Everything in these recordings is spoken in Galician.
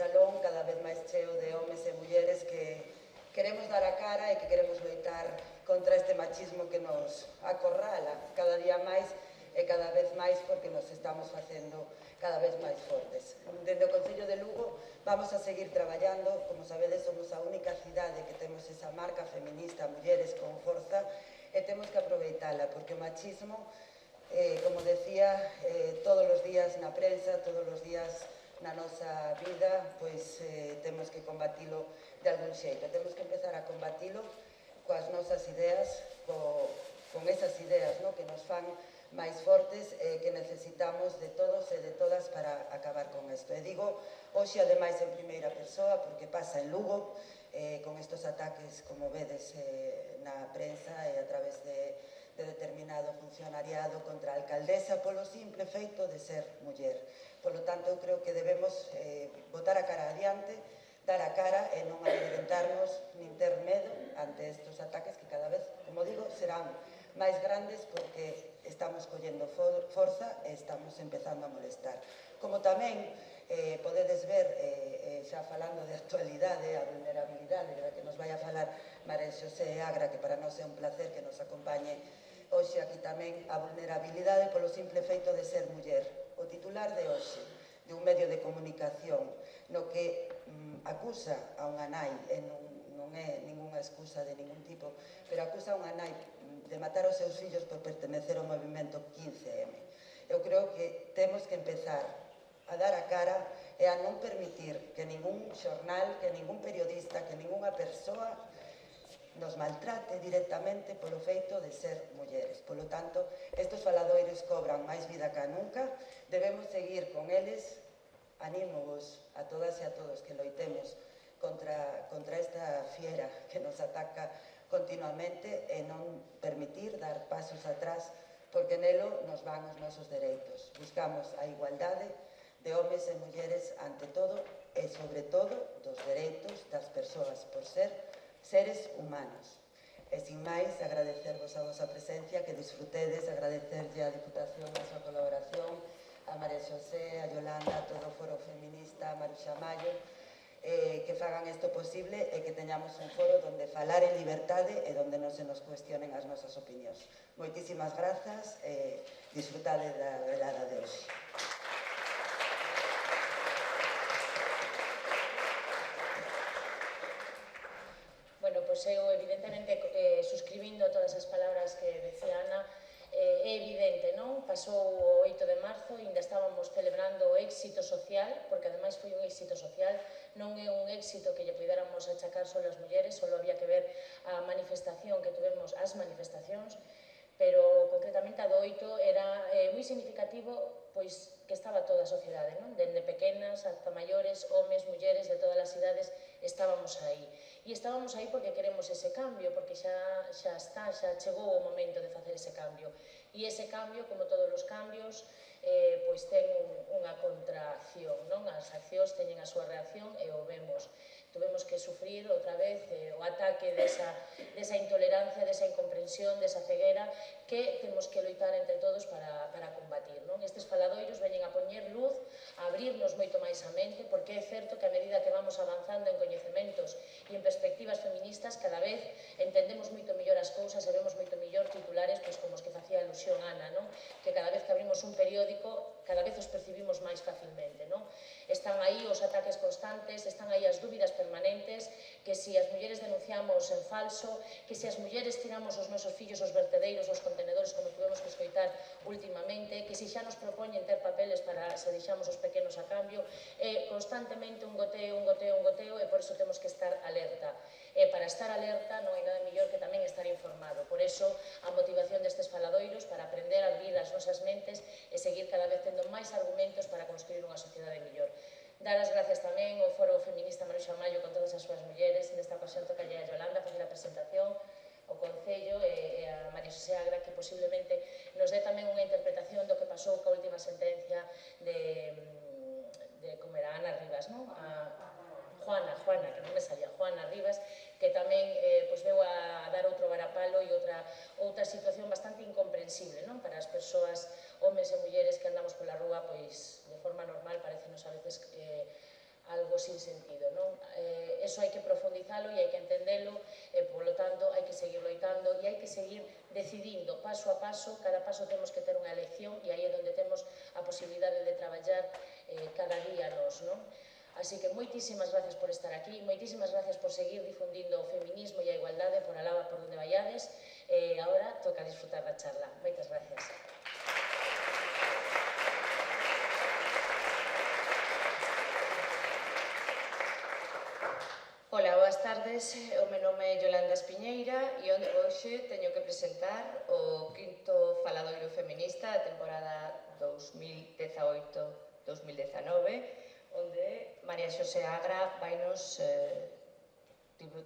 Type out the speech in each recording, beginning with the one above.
salón cada vez máis cheo de homes e mulleres que queremos dar a cara e que queremos loitar contra este machismo que nos acorrala cada día máis e cada vez máis porque nos estamos facendo cada vez máis fortes. Dende o Concello de Lugo vamos a seguir traballando, como sabedes, somos a única cidade que temos esa marca feminista, Mulleres con Forza, e temos que aproveitala, porque o machismo, como decía, todos os días na prensa, todos os días na nosa vida, pois temos que combatilo de algún xeito. Temos que empezar a combatilo coas nosas ideas, con esas ideas que nos fan máis fortes e que necesitamos de todos e de todas para acabar con isto. E digo, hoxe, ademais, en primeira persoa, porque pasa en Lugo, con estos ataques, como vedes, na prensa e a través de determinado funcionariado contra a alcaldesa polo simple feito de ser muller. Polo tanto, eu creo que debemos botar a cara adiante, dar a cara e non amedrentarnos nin ter medo ante estos ataques que cada vez, como digo, serán máis grandes porque estamos collendo forza e estamos empezando a molestar. Como tamén podedes ver, xa falando de actualidade, a vulnerabilidade da que nos vai a falar María Xosé Agra, que para nós é un placer que nos acompañe hoxe aquí tamén, a vulnerabilidade polo simple feito de ser muller. O titular de hoxe, de un medio de comunicación, no que acusa a unha nai, e non é ninguna excusa de ningún tipo, pero acusa a unha nai de matar os seus fillos por pertenecer ao movimento 15M. Eu creo que temos que empezar a dar a cara e a non permitir que ningún xornal, que ningún periodista, que ninguna persoa nos maltrate directamente polo feito de ser mulleres. Polo tanto, estes faladoiros cobran máis vida que nunca, debemos seguir con eles. Anímovos a todas e a todos que loitemos contra esta fiera que nos ataca continuamente e non permitir dar pasos atrás, porque nelo nos van os nosos dereitos. Buscamos a igualdade de homes e mulleres ante todo e sobre todo dos dereitos das persoas por ser seres humanos. E sin máis, agradecervos a vosa presencia, que disfrutedes, agradecerlle a Diputación a súa colaboración, a María Xosé, a Yolanda, a todo o foro feminista, a Maruxa Mayo, que fagan isto posible e que teñamos un foro donde falar en liberdade e donde non se nos cuestionen as nosas opinións. Moitísimas grazas e disfrutade da velada de hoxe. Bueno, pois eu evidentemente suscribindo todas as palabras que decía Ana, é evidente, non? Pasou o 8 de marzo e ainda estábamos celebrando o éxito social, porque ademais foi un éxito social, non é un éxito que lle puidéramos achacar só as mulleres, só había que ver a manifestación que tuvemos, as manifestacións, pero concretamente a do 8 era moi significativo pois que estaba toda a sociedade, non? Dende pequenas ata maiores, homes, mulleres de todas as idades estábamos aí. E estábamos aí porque queremos ese cambio, porque xa chegou o momento de facer ese cambio. E ese cambio, como todos os cambios, pois ten unha contraacción, non? As accións teñen a súa reacción e o vemos. Tuvemos que sufrir outra vez o ataque desa intolerancia, desa incomprensión, desa ceguera que temos que loitar entre todos para combatir, non? Estes faladoiros veñen a poñer luz, a abrirnos moito máis a mente, porque é certo que a medida que vamos avanzando en coñecementos e en perspectivas feministas, cada vez entendemos moito mellor as cousas e vemos moito mellor titulares, pois como os que facía alusión Ana, non? Que cada vez que abrimos un periódico, cada vez os percibimos máis facilmente, non? Están aí os ataques constantes, están aí as dúbidas permanentes, que se as mulleres denunciamos en falso, que se as mulleres tiramos os nosos fillos aos vertedeiros, aos contenedores, como tuvemos que escoitar últimamente, que se xa nos propoñen ter papeles para se deixamos os pequenos a cambio, constantemente un goteo, e por iso temos que estar alerta. E para estar alerta non hai nada mellor que tamén estar informado. Por iso, a motivación destes faladoiros para aprender a abrir as nosas mentes e seguir cada vez tendo máis argumentos para construir unha sociedade mellor. Dar as gracias tamén ao Foro Feminista Maruxa Mayo con todas as súas mulleres. Nesta ocasión tocalle a Yolanda facer a presentación, o Concello e a María Xosé Agra, que posiblemente nos dé tamén unha interpretación do que pasou ca última sentencia de como era, Ana Rivas, non? Juana, que non me salía, Juana Rivas, que tamén veu a dar outro varapalo e outra situación bastante incomprensible, non? Para as persoas, homes e mulleres que andamos pola rúa, pois de forma normal, parecenos a veces algo algo sin sentido, non? Eso hai que profundizalo e hai que entendelo, e, polo tanto, hai que seguir loitando e hai que seguir decidindo paso a paso. Cada paso temos que ter unha elección e aí é onde temos a posibilidade de traballar cada día nós, non? Así que moitísimas gracias por estar aquí, moitísimas gracias por seguir difundindo o feminismo e a igualdade por alaba por onde vaiades, e agora toca disfrutar da charla. Moitas gracias. Ola, boas tardes. O meu nome é Yolanda Espiñeira e hoxe teño que presentar o quinto faladoiro feminista da temporada 2018-2019, onde María Xosé Agra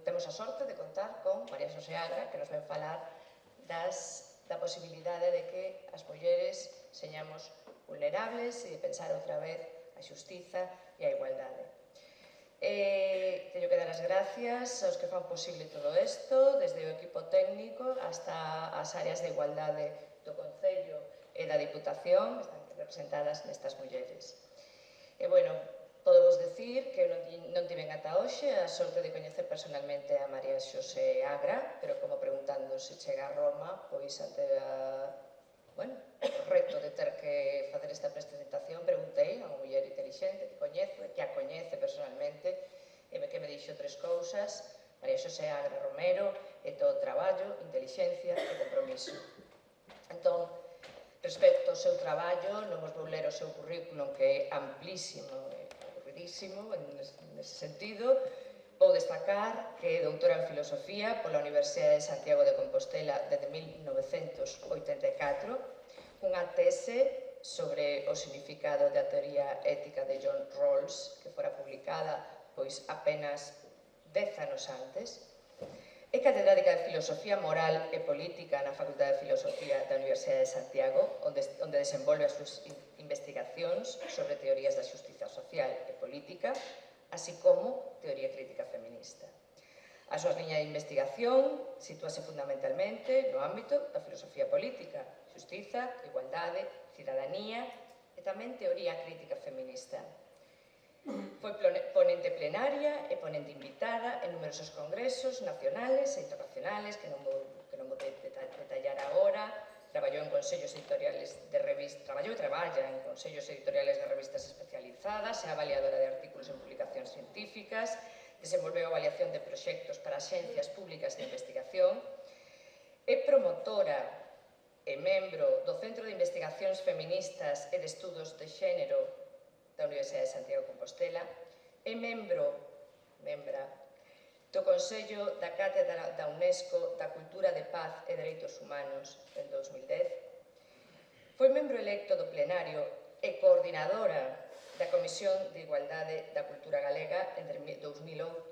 temos a sorte de contar con María Xosé Agra, que nos ven falar da posibilidade de que as mulleres señamos vulnerables e de pensar outra vez a xustiza e a igualdade. Teño que dar as gracias aos que fan posible todo isto, desde o equipo técnico hasta as áreas de igualdade do Concello e da Diputación, están representadas nestas mulleres. E, bueno, podemos decir que non tiven ata hoxe a sorte de coñecer personalmente a María Xosé Agra, pero como preguntando se chega a Roma, pois ante o reto de ter que facer esta presentación, preguntei a unha muller intelixente que coñezo, que a coñece personalmente, e que me dixo tres cousas: María Xosé Agra Romero, e todo o traballo, intelixencia e compromiso. Entón, respecto ao seu traballo, non vos vou ler o seu currículum, que é amplísimo e aburridísimo nese sentido. Vou destacar que é doutora en Filosofía pola Universidade de Santiago de Compostela desde 1984, unha tese sobre o significado da teoría ética de John Rawls, que fora publicada pois apenas 10 anos antes. É catedrática de Filosofía Moral e Política na Facultade de Filosofía da Universidade de Santiago, onde desenvolve as súas investigacións sobre teorías da xustiza social e política, así como teoría crítica feminista. A súa liña de investigación sitúase fundamentalmente no ámbito da filosofía política, xustiza, igualdade, cidadanía e tamén teoría crítica feminista. Foi ponente plenaria e ponente invitada en numerosos congresos nacionales e internacionales que non vou detallar agora. Traballou en consellos editoriales de revistas, traballa en consellos editoriales de revistas especializadas, é avaliadora de artículos en publicacións científicas, desenvolveu avaliación de proxectos para axencias públicas de investigación, é promotora e membro do Centro de Investigacións Feministas e de Estudos de Xénero da Universidade de Santiago de Compostela, é membra do Consello da Cátedra da UNESCO da Cultura de Paz e Dereitos Humanos en 2010. Foi membro electo do plenario e coordinadora da Comisión de Igualdade da Cultura Galega entre 2008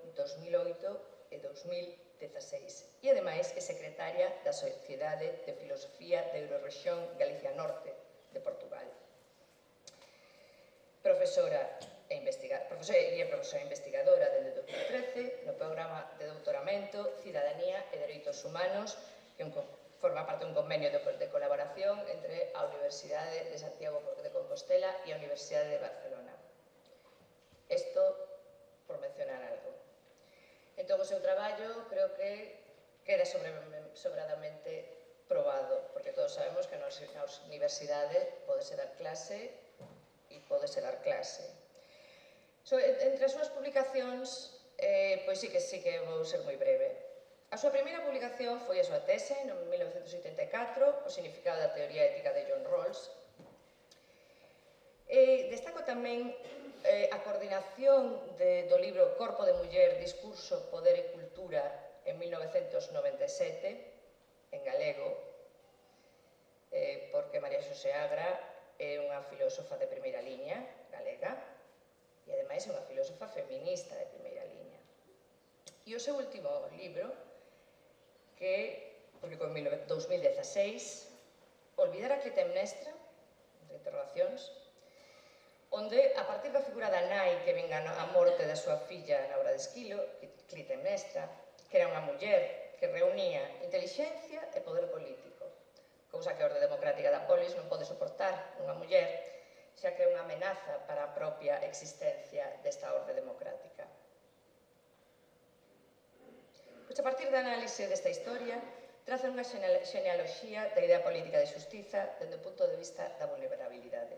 e 2016. E, ademais, é secretaria da Sociedade de Filosofía da Eurorrexión Galicia Norte de Portugal. Profesora e profesora investigadora desde 2013 no programa de doutoramento Cidadanía e Dereitos Humanos, que forma parte dun convenio de colaboración entre a Universidade de Santiago de Compostela e a Universidade de Barcelona. Isto por mencionar algo. Entón, o seu traballo creo que queda sobradamente probado, porque todos sabemos que na universidade podese dar clase e podese dar clase. Entre as súas publicacións, pois sí que vou ser moi breve. A súa primeira publicación foi a súa tese, en 1984, o significado da teoría ética de John Rawls. Destaco tamén a coordinación do libro Corpo de Muller, Discurso, Poder e Cultura en 1997, en galego, porque María Xosé Agra é unha filósofa de primeira liña galega, e ademais é unha filósofa feminista de primeira liña. E o seu último libro, que publicou en 2016, Olvidar a Clitemnestra, entre interrogacións, onde, a partir da figura da nai que venga a morte da súa filla na obra de Esquilo, Clitemnestra, que era unha muller que reunía intelixencia e poder político, cousa que a orde democrática da polis non pode soportar unha muller xa que é unha amenaza para a propia existencia desta orde democrática. Pois a partir da análise desta historia, traza unha xenealoxía da idea política de xustiza dende o punto de vista da vulnerabilidade.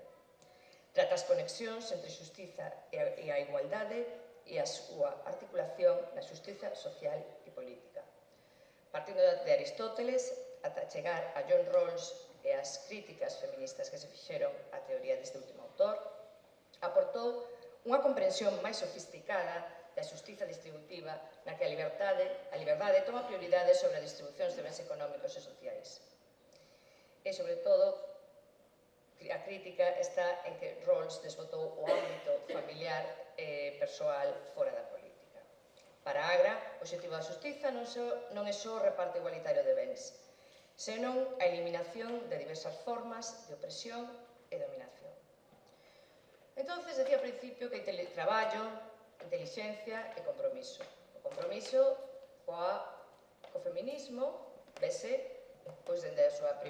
Trata as conexións entre xustiza e a igualdade e a súa articulación na xustiza social e política. Partindo de Aristóteles ata chegar a John Rawls e as críticas feministas que se fixeron á teoría deste último autor, aportou unha comprensión máis sofisticada da xustiza distributiva na que a liberdade toma prioridade sobre a distribución de bens económicos e sociais. E, sobre todo, a crítica está en que Rawls desbotou o ámbito familiar e persoal fora da política. Para Agra, o obxectivo da xustiza non é só o reparto igualitario de bens, senón a eliminación de diversas formas de opresión e dominación. Entón, decía ao principio que hai traballo, intelixencia e compromiso. O compromiso co feminismo vese desde as súas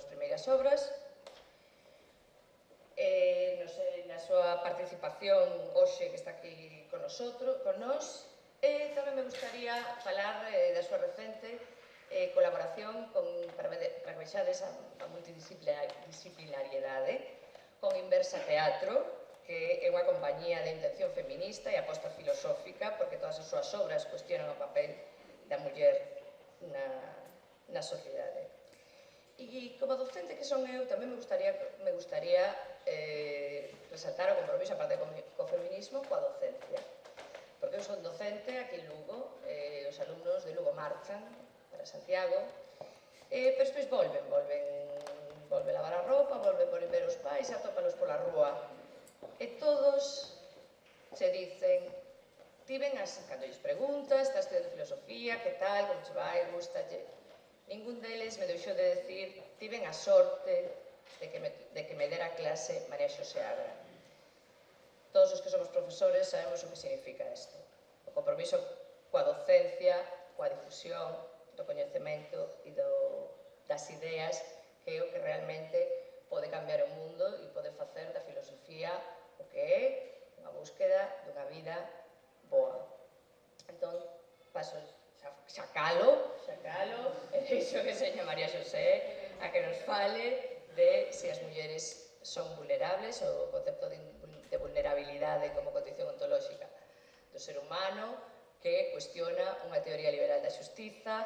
primeiras obras, na súa participación hoxe que está aquí con nós, e tamén me gustaría falar da súa recente colaboración para que vexades a multidisciplinariedade con Inversa Teatro, que é unha compañía de intención feminista e aposta filosófica, porque todas as súas obras cuestionan o papel da muller na sociedade. E como docente que son eu, tamén me gustaría resaltar o compromiso, aparte co feminismo, coa docencia. Porque eu son docente aquí en Lugo, os alumnos de Lugo marchan para Santiago, pero despois volven lavar a roupa, volven ver os pais, atópalos pola rúa. E todos se dicen, cando lles preguntas, estás estudiando filosofía, que tal, como che vai, gustalle? Ningún deles me deixou de decir, tiven a sorte de que me dera clase María Xosé Agra. Todos os que somos profesores sabemos o que significa isto. O compromiso coa docencia, coa difusión do coñecemento e das ideas, que é o que realmente pode cambiar o mundo e pode facer da filosofía o que é unha búsqueda dunha vida boa. Entón, paso xa calo, e deixo que seña María Xosé a que nos fale de se as mulleres son vulnerables, o concepto de vulnerabilidade como condición ontolóxica do ser humano, que cuestiona unha teoría liberal da xustiza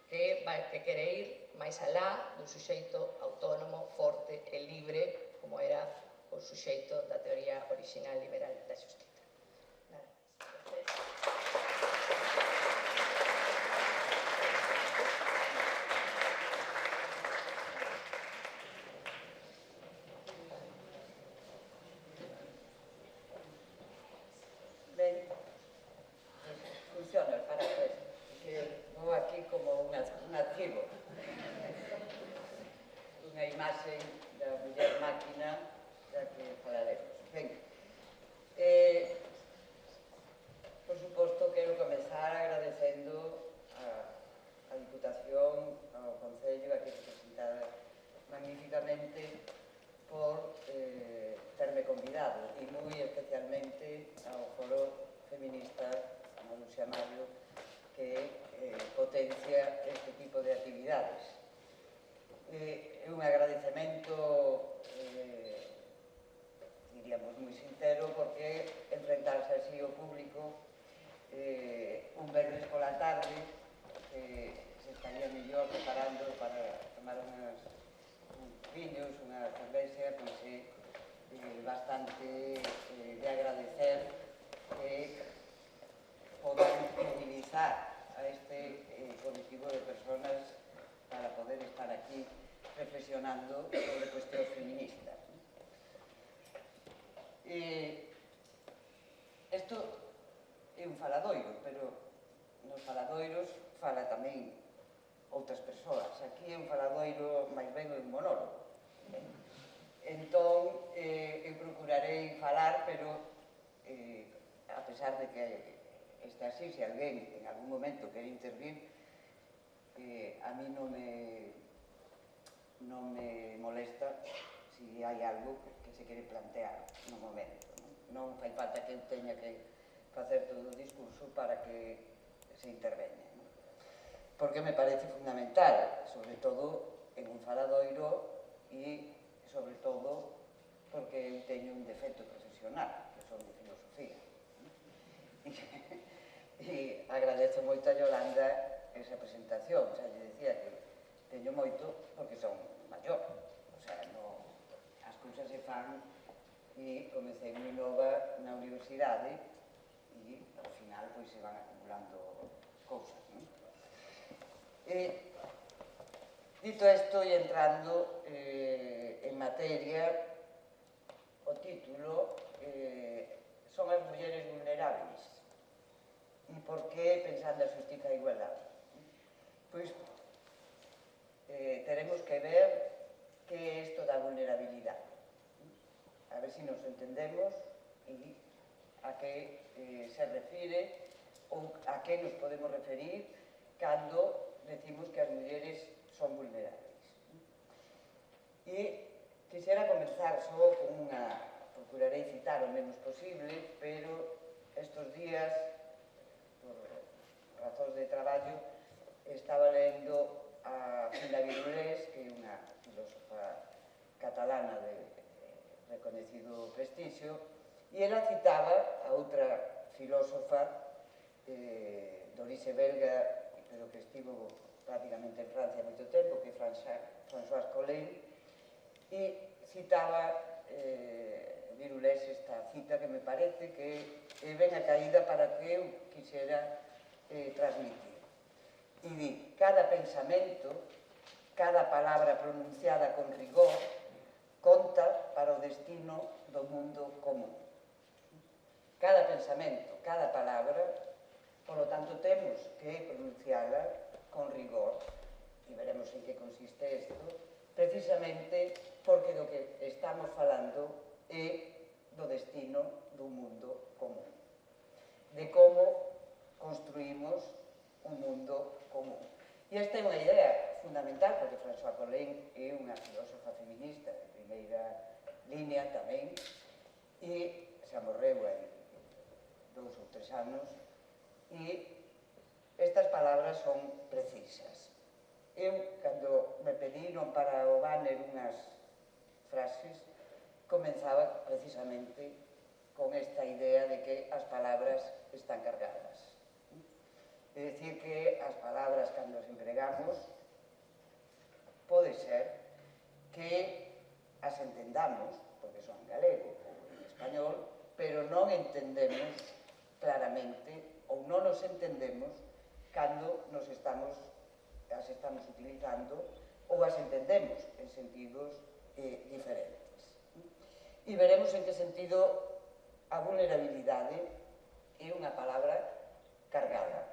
que quere ir máis alá dun suxeito autónomo, forte e libre, como era o suxeito da teoría original liberal da xustiza. Nada máis. Ben, funciona para pues, que vou aquí como un archivo, unha imaxe da muller máquina da que falaremos. Ben, por suposto, quero comezar agradecendo a Diputación, ao Concello, a que representada magníficamente por terme convidado e moi especialmente ao Foro Feminista Ana Lucia Mario, que potencia este tipo de actividades. É un agradecemento, diríamos, moi sincero, porque enfrentarse así ao público un venres pola tarde, que se estaría mellor preparando para tomar uns viños, unha cervexa, pois é bastante de agradecer que podan mobilizar a este colectivo de personas para poder estar aquí reflexionando sobre cuestións feministas. Isto é un faladoiro, pero nos faladoiros fala tamén outras persoas. Aquí é un faladoiro máis ben un monólogo. Entón, eu procurarei falar, pero a pesar de que este así, se alguén en algún momento quere intervir, a mí non me molesta, se hai algo que se quere plantear no momento. Non fai falta que eu teña que facer todo o discurso para que se interveñe. Porque me parece fundamental, sobre todo en un faladoiro e, sobre todo, porque eu teño un defecto profesional, que son de filosofía. E agradezo moito a Yolanda esa presentación, xa lle decía que teño moito porque son maior, o sea, as cousas se fan e comecei moi nova na universidade e ao final pois se van acumulando cousas, non? Dito isto e entrando en materia, o título son as mulleres vulnerables. E por que pensando a xustiza e a igualdade? Pois teremos que ver que é isto da vulnerabilidade. A ver se nos entendemos e a que se refire ou a que nos podemos referir cando decimos que as mulleres son vulnerables. E quixera comenzar só con unha, procurarei citar o menos posible, pero estes días, por razóns de traballo, estaba lendo a Pilar Virulés, que é unha filósofa catalana de reconhecido prestixio, e ela citaba a outra filósofa de orixe belga, pero que estivo prácticamente en Francia moito tempo, que é Françoise Colin, e citaba Virulés esta cita que me parece que é ben a caída para que eu quixera transmitir. E di, cada pensamento, cada palabra pronunciada con rigor, conta para o destino do mundo común. Cada pensamento, cada palabra, polo tanto, temos que pronunciala con rigor, e veremos en que consiste isto, precisamente porque do que estamos falando é do destino dun mundo común, de como construímos un mundo común. E esta é unha idea fundamental, porque Françoise Colin é unha filósofa feminista de primeira línea tamén, e xa morreu hai 2 ou 3 anos, e estas palabras son precisas. Eu, cando me pediron para o banner unhas frases, comenzaba precisamente con esta idea de que as palabras están cargadas. É dicir, que as palabras, cando as empregamos, pode ser que as entendamos, porque son en galego ou en español, pero non entendemos claramente ou non nos entendemos cando as estamos utilizando ou as entendemos en sentidos diferentes. E veremos en que sentido a vulnerabilidade é unha palabra cargada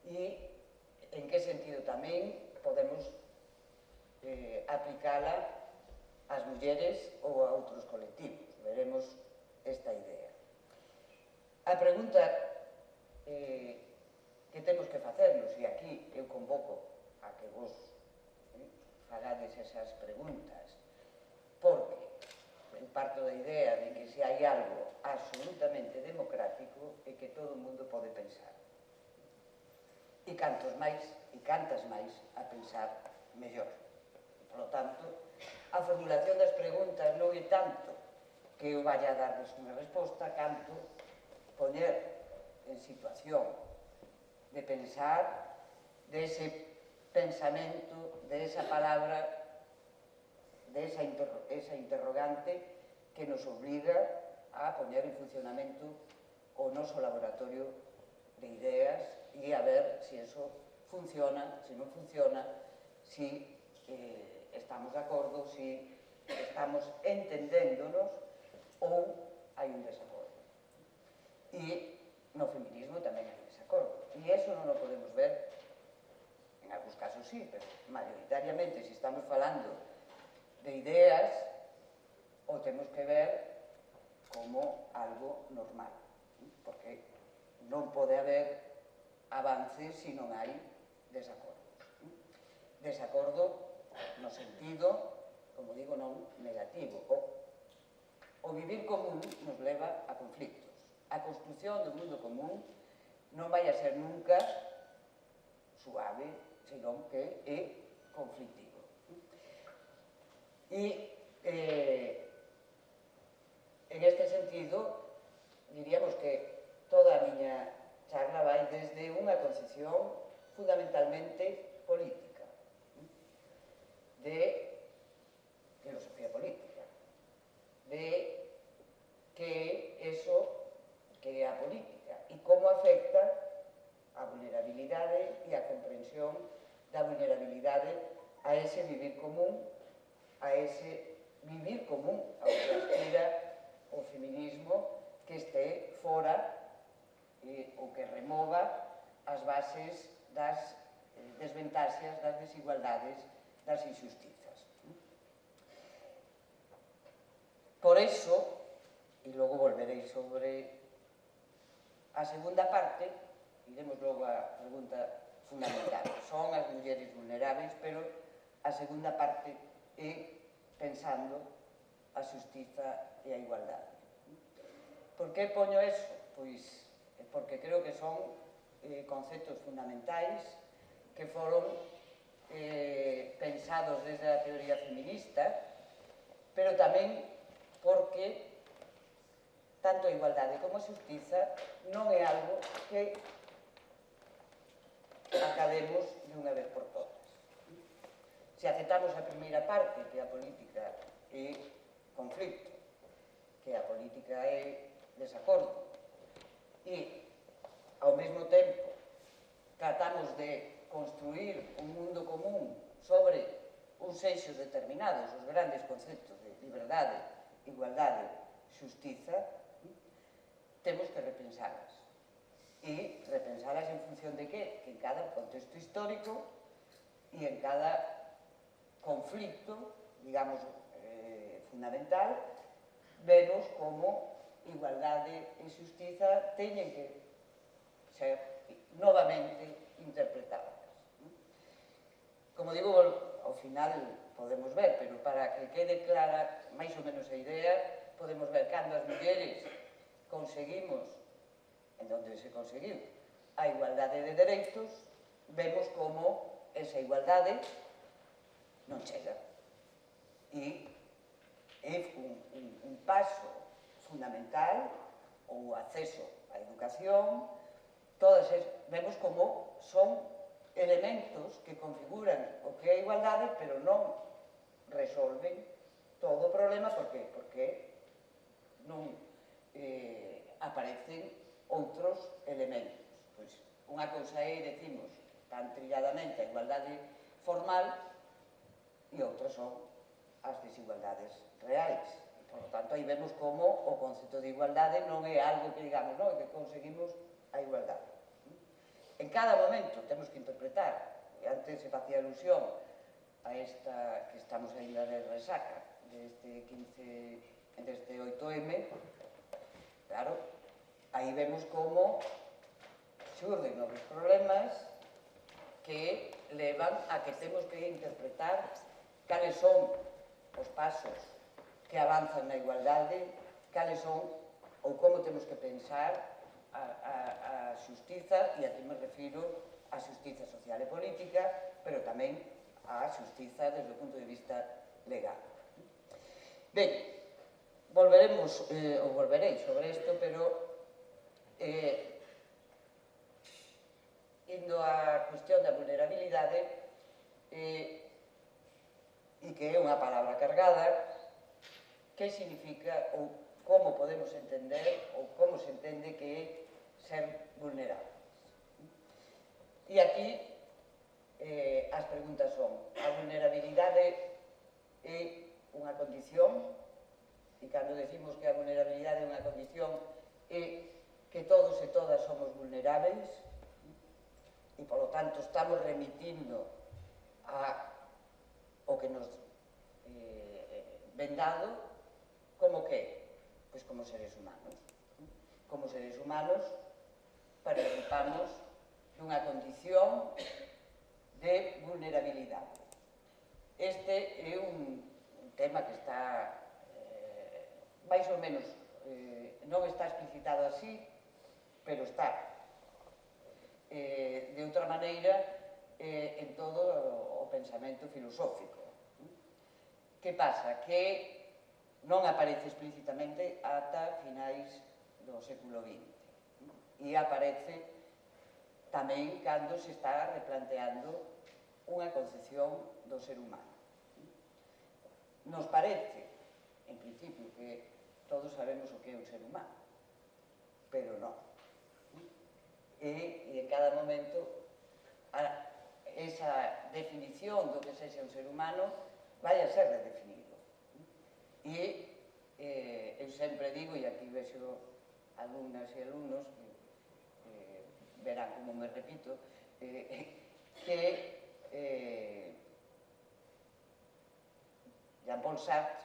e en que sentido tamén podemos aplicala ás mulleres ou a outros colectivos. Veremos esta idea. A pregunta que temos que facernos, e aquí eu convoco a que vos fagades esas preguntas, porque eu parto da idea de que se hai algo absolutamente democrático é que todo o mundo pode pensar. E cantos máis e cantas máis a pensar, mellor. Por lo tanto, a formulación das preguntas non é tanto que eu vaya a darles unha resposta, canto poñer en situación de pensar dese pensamento, de esa palabra, de esa interrogante que nos obliga a poñer en funcionamento o noso laboratorio de ideas e a ver se eso funciona, se non funciona, se estamos de acordo, se estamos entendéndonos ou hai un desacordo. E no feminismo tamén hai desacordo. E iso non o podemos ver, en algúns casos sí, pero maioritariamente, se estamos falando de ideas, o temos que ver como algo normal, porque non pode haber avances se non hai desacordos. Desacordo no sentido como digo, non negativo. O vivir común nos leva a conflictos. A construción do mundo común non vai a ser nunca suave, senón que é conflictivo. E en este sentido, diríamos que toda a miña charla vai desde unha concepción fundamentalmente política, de filosofía política, de que eso que é a política e como afecta a vulnerabilidade e a comprensión da vulnerabilidade a ese vivir común, a ese vivir común ao que aspira o feminismo que este fora ou que remova as bases das desventaxas, das desigualdades, das injustizas. Por eso, e logo volverei sobre a segunda parte, iremos logo á pregunta fundamental. Son as mulleres vulnerables, pero a segunda parte é pensando a xustiza e a igualdade. Por que poño eso? Pois porque creo que son conceptos fundamentais que foron pensados desde a teoría feminista, pero tamén porque tanto a igualdade como a xustiza non é algo que academos de unha vez por todas. Se aceptamos a primeira parte, que a política é conflicto, que a política é desacordo, e, ao mesmo tempo, tratamos de construir un mundo común sobre uns eixos determinados, os grandes conceptos de liberdade, igualdade, xustiza, temos que repensalas. E repensalas en función de que? Que en cada contexto histórico e en cada conflicto, digamos, fundamental, vemos como igualdade e xustiza teñen que ser novamente interpretadas. Como digo, ao final podemos ver, pero para que quede clara máis ou menos a idea, podemos ver cando as mulleres conseguimos, en donde se conseguiu, a igualdade de dereitos, vemos como esa igualdade non chega. E é un paso fundamental o acceso á educación, todas vemos como son elementos que configuran o que é a igualdade, pero non resolven todo o problema. Por qué? Porque non aparecen outros elementos. Pois unha cousa é, decimos, tan trilladamente a igualdade formal e outras son as desigualdades reais. Por lo tanto, aí vemos como o concepto de igualdade non é algo que digamos, non, é que conseguimos a igualdade. En cada momento temos que interpretar, e antes se facía alusión a esta que estamos ainda de resaca, deste 8M, claro, aí vemos como xurden novos problemas que levan a que temos que interpretar cales son os pasos que avanzan na igualdade, cales son ou como temos que pensar a xustiza, e aquí me refiro a xustiza social e política, pero tamén a xustiza desde o punto de vista legal. Ben, volverei sobre isto, pero indo á cuestión da vulnerabilidade, e que é unha palabra cargada, que significa ou como podemos entender ou como se entende que é ser vulnerable. E aquí as preguntas son: a vulnerabilidade é unha condición? E cando decimos que a vulnerabilidade é unha condición, é que todos e todas somos vulneráveis e, polo tanto, estamos remitindo ao que nos ven dado como que? Pois como seres humanos. Como seres humanos participamos dunha condición de vulnerabilidade. Este é un tema que está máis ou menos, non está explicitado así, pero está de outra maneira en todo o pensamento filosófico. Que pasa? Que non aparece explícitamente ata finais do século XX e aparece tamén cando se está replanteando unha concepción do ser humano. Nos parece, en principio, que todos sabemos o que é un ser humano, pero non. E en cada momento esa definición do que sexa un ser humano vai a ser redefinido. E eu sempre digo, e aquí vexo alumnas e alumnos que verán como me repito, que Jean-Paul Sartre,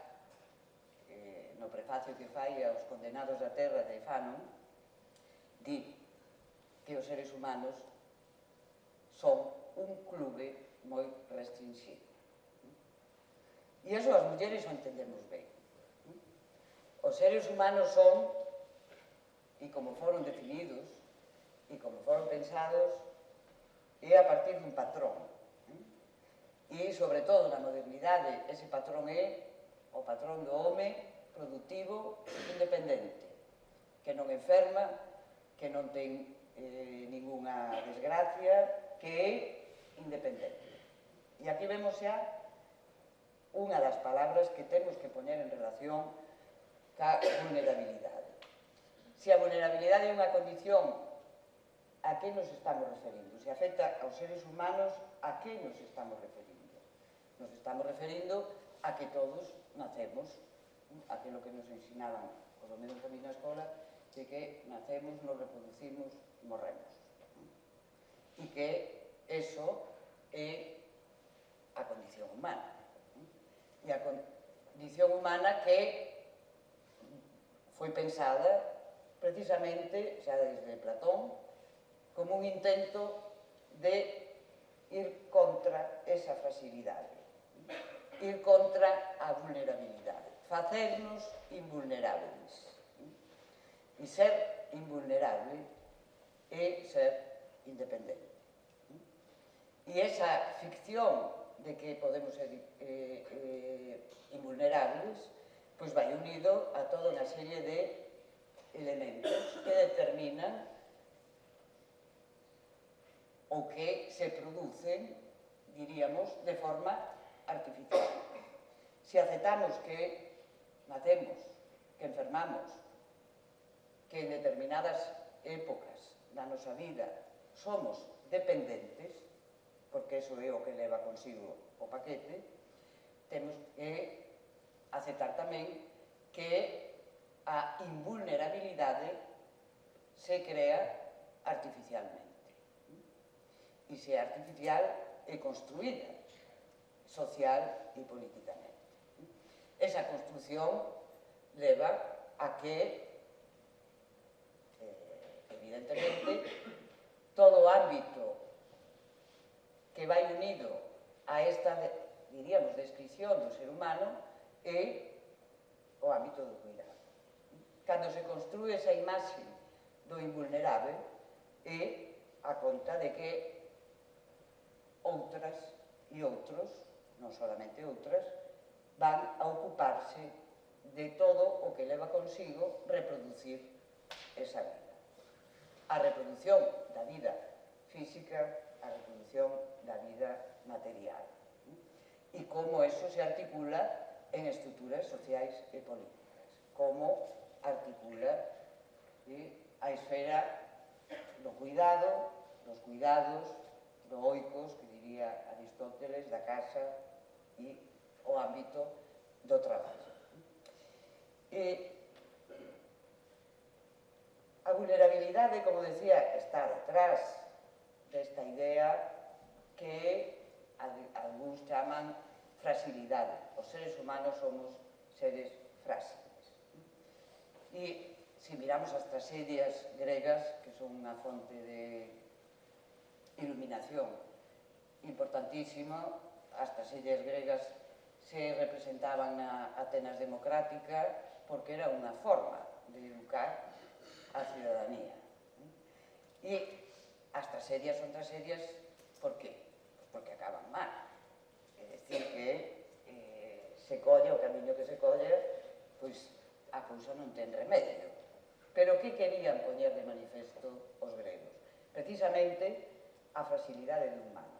no prefacio que fai aos Condenados da Terra de Fanon, di que os seres humanos son un clube moi restringido. E iso as mulleres o entendemos ben. Os seres humanos son, e como foron definidos, e como foron pensados, é a partir dun patrón. E, sobre todo, na modernidade, ese patrón é o patrón do home productivo independente, que non enferma, que non ten ninguna desgracia, que é independente. E aquí vemos xa unha das palabras que temos que poñer en relación ca vulnerabilidade. Se a vulnerabilidade é unha condición, a que nos estamos referindo? Se afecta aos seres humanos, a que nos estamos referindo? Nos estamos referindo a que todos nacemos, aquilo que nos ensinaban, polo menos a mí na escola, de que nacemos, nos reproducimos, morremos. E que eso é a condición humana. E a condición humana que foi pensada precisamente, xa desde Platón, como un intento de ir contra esa fragilidade, ir contra a vulnerabilidade, facernos invulnerables. E ser invulnerable é ser independente. E esa ficción de que podemos ser invulnerables, pois vai unido a toda unha serie de elementos que determinan o que se producen, diríamos, de forma artificial. Se aceptamos que nacemos, que enfermamos, que en determinadas épocas da nosa vida somos dependentes, porque eso é o que leva consigo o paquete, temos que aceptar tamén que a invulnerabilidade se crea artificialmente. E se é artificial, é construída social e políticamente. Esa construción leva a que, evidentemente, todo o ámbito que vai unido a esta, diríamos, descripción do ser humano é o ámbito do cuidado. Cando se construe esa imaxe do invulnerável é a conta de que outras e outros, non solamente outras, van a ocuparse de todo o que leva consigo reproducir esa vida. A reproducción da vida física, a reproducción da vida material. E como eso se articula en estruturas sociais e políticas. Como articula a esfera do cuidado, dos cuidados, do oikos, que diría Aristóteles, da casa e o ámbito do traballo. A vulnerabilidade, como decía, está detrás desta idea que algúns chaman fragilidade. Os seres humanos somos seres frágiles. E se miramos as tragedias gregas, que son unha fonte de iluminación importantísima, as tragedias gregas se representaban na Atenas democrática porque era unha forma de educar a ciudadanía. E as tragedias son tragedias, por qué? Pues porque acaban mal. É dicir que se colle o camiño que se colle, pois a cousa non ten remedio. Pero que querían poñer de manifesto os gregos? Precisamente a fragilidade do humano.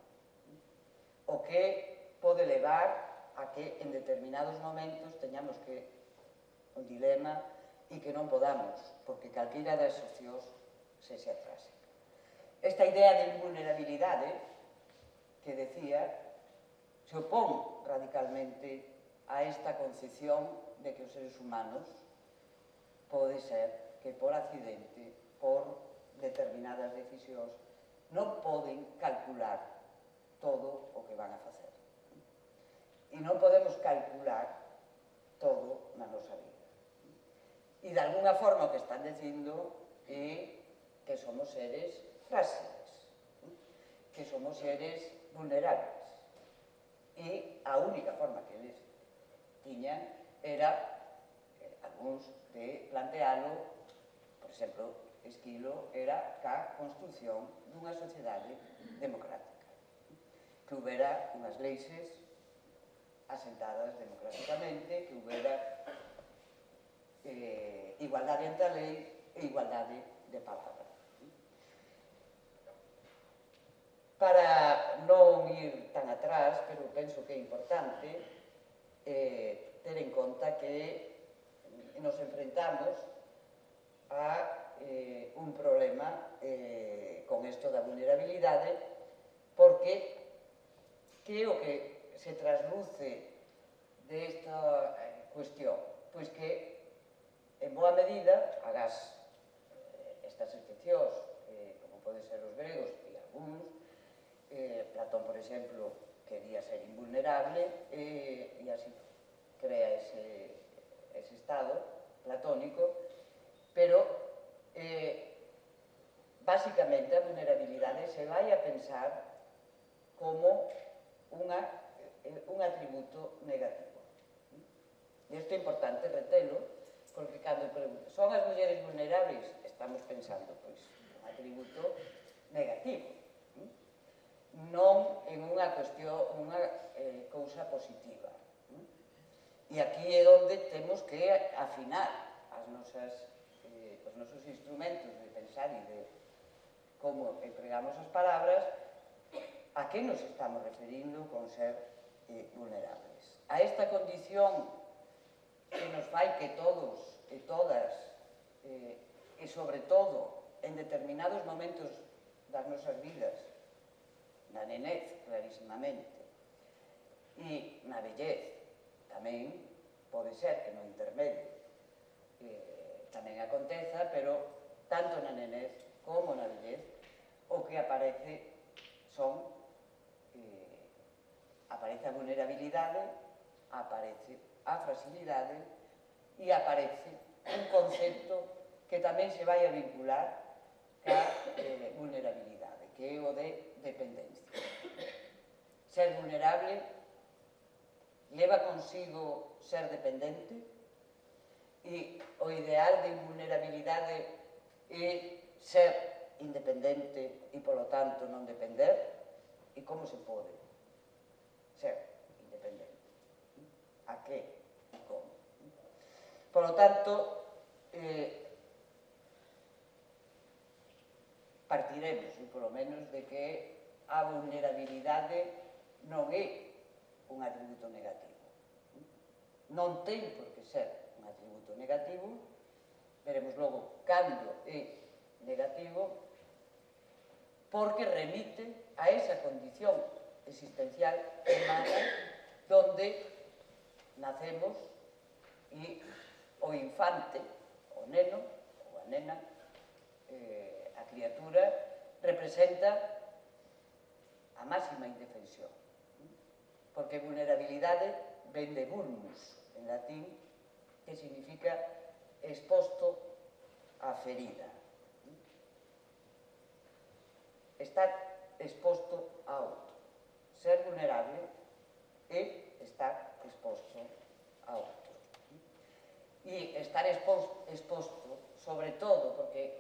O que pode levar a que en determinados momentos teñamos que un dilema e que non podamos, porque calquera das opcións sexa tráxica. Esta idea de invulnerabilidade que decía se opón radicalmente a esta concepción de que os seres humanos pode ser que por accidente, por determinadas decisións, non poden calcular todo o que van a facer. E non podemos calcular todo na nosa vida. E de alguna forma o que están dicindo é que somos seres frágiles, que somos seres vulnerables. E a única forma que eles tiñan era, algúns, de plantealo, por exemplo, Esquilo era ca construción dunha sociedade democrática, que houbera unhas leixes asentadas democráticamente, que houbera igualdade ante a lei e igualdade de palabra. Para non ir tan atrás, pero penso que é importante ter en conta que nos enfrentamos a un problema con isto da vulnerabilidade, porque que é o que se trasluce desta cuestión? Pois que, en boa medida, agás estas excepcións, como poden ser os gregos e algúns, Platón, por exemplo, quería ser invulnerable e así crea ese estado platónico, pero básicamente a vulnerabilidade se vai a pensar como un atributo negativo. E isto é importante retelo, porque cando pregunto, son as mulleres vulnerables? Estamos pensando, pois, un atributo negativo, non en unha cuestión, unha cousa positiva. E aquí é onde temos que afinar os nosos instrumentos de pensar e de como empregamos as palabras, a que nos estamos referindo con ser vulnerables. A esta condición que nos fai que todos e todas, e sobre todo en determinados momentos das nosas vidas, na nenez, clarísimamente, e na vellez, tamén pode ser que no intermedio tamén aconteza, pero tanto na nenez como na vellez o que aparece aparece a vulnerabilidade, aparece a fragilidade e aparece un concepto que tamén se vai a vincular ca vulnerabilidade, que é o de dependencia. Ser vulnerable leva consigo ser dependente e o ideal de invulnerabilidade é ser independente e, polo tanto, non depender. E como se pode ser independente? A que e como? Polo tanto, partiremos, polo menos, de que a vulnerabilidade non é un atributo negativo. Non ten por que ser un atributo negativo, veremos logo cando é negativo, porque remite a esa condición existencial humana donde nacemos e o infante, o neno, ou a nena, a criatura, representa a máxima indefensión. Porque vulnerabilidade ven de vulnus, en latín, que significa exposto a ferida. Estar exposto a outro. Ser vulnerable é estar exposto a outro. E estar exposto, sobre todo, porque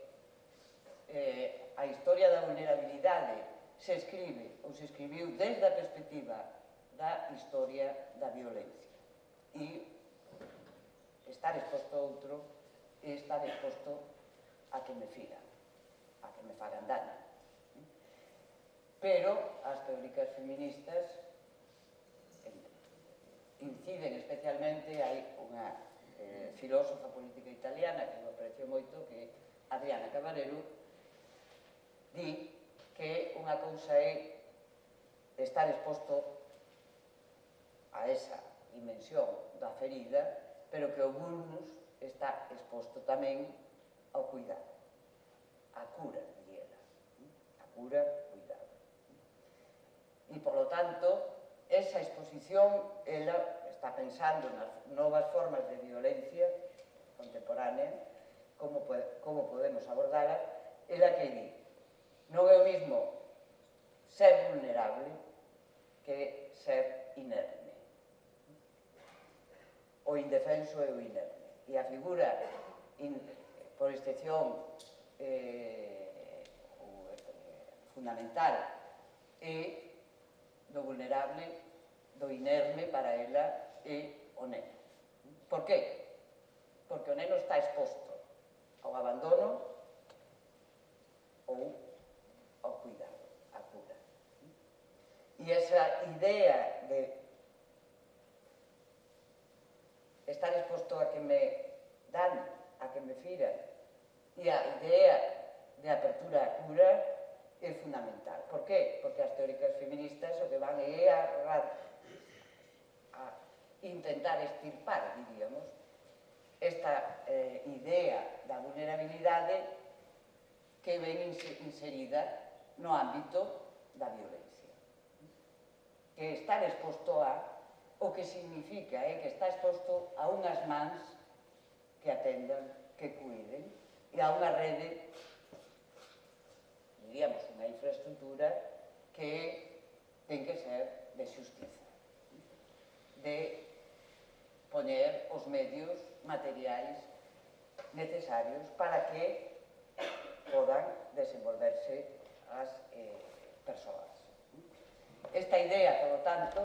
a historia da vulnerabilidade se escribe ou se escribiu desde a perspectiva da historia da violencia. E estar exposto a outro e estar exposto a que me firan, a que me fagan daño. Pero as teóricas feministas inciden especialmente, hai unha filósofa política italiana que me aprecio moito, que é Adriana Cavarero, di que unha cousa é estar exposto a esa dimensión da ferida, pero que o vulnus está exposto tamén ao cuidado, a cura, diría ela. A cura, cuidado. E, polo tanto, esa exposición, ela está pensando nas novas formas de violencia contemporánea, como podemos abordala, ela que di, non é o mismo ser vulnerable que ser inerme. O indefenso é o inerme. E a figura, por excepción fundamental, é do vulnerable, do inerme para ela é o neno. Por qué? Porque o neno está exposto ao abandono ou ao cuidado, á cura. E esa idea de estar exposto a que me dan, a que me firan, e a idea de apertura á cura é fundamental. Por qué? Porque as teóricas feministas o que van é a intentar extirpar, diríamos, esta idea da vulnerabilidade que ven inserida no ámbito da violencia. Que estar exposto a, o que significa é que está exposto a unhas mans que atendan, que cuiden, e a unha rede, diríamos, unha infraestructura que ten que ser de xustiza, de poñer os medios materiais necesarios para que podan desenvolverse as persoas. Esta idea, por lo tanto,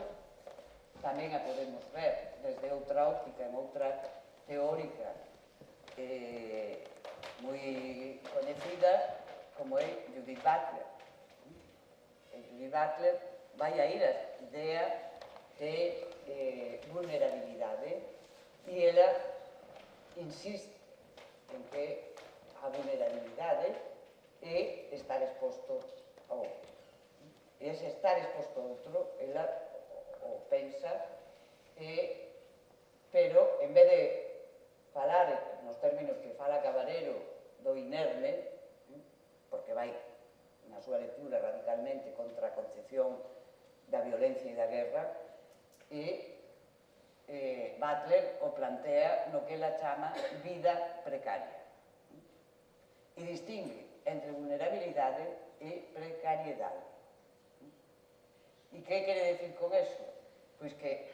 tamén a podemos ver desde outra óptica, en outra teórica moi coñecida, como é Judith Butler. Judith Butler vai a ir a idea de vulnerabilidade e ela insiste en que a vulnerabilidade é estar exposto ao outro. E ese estar exposto ao outro, ela o pensa, pero en vez de falar nos términos que fala Cavarero do inerme, porque vai na súa lectura radicalmente contra a concepción da violencia e da guerra, e Butler o plantea no que ela chama vida precaria. E distingue entre vulnerabilidade e precariedade. E que quere decir con eso? Pois que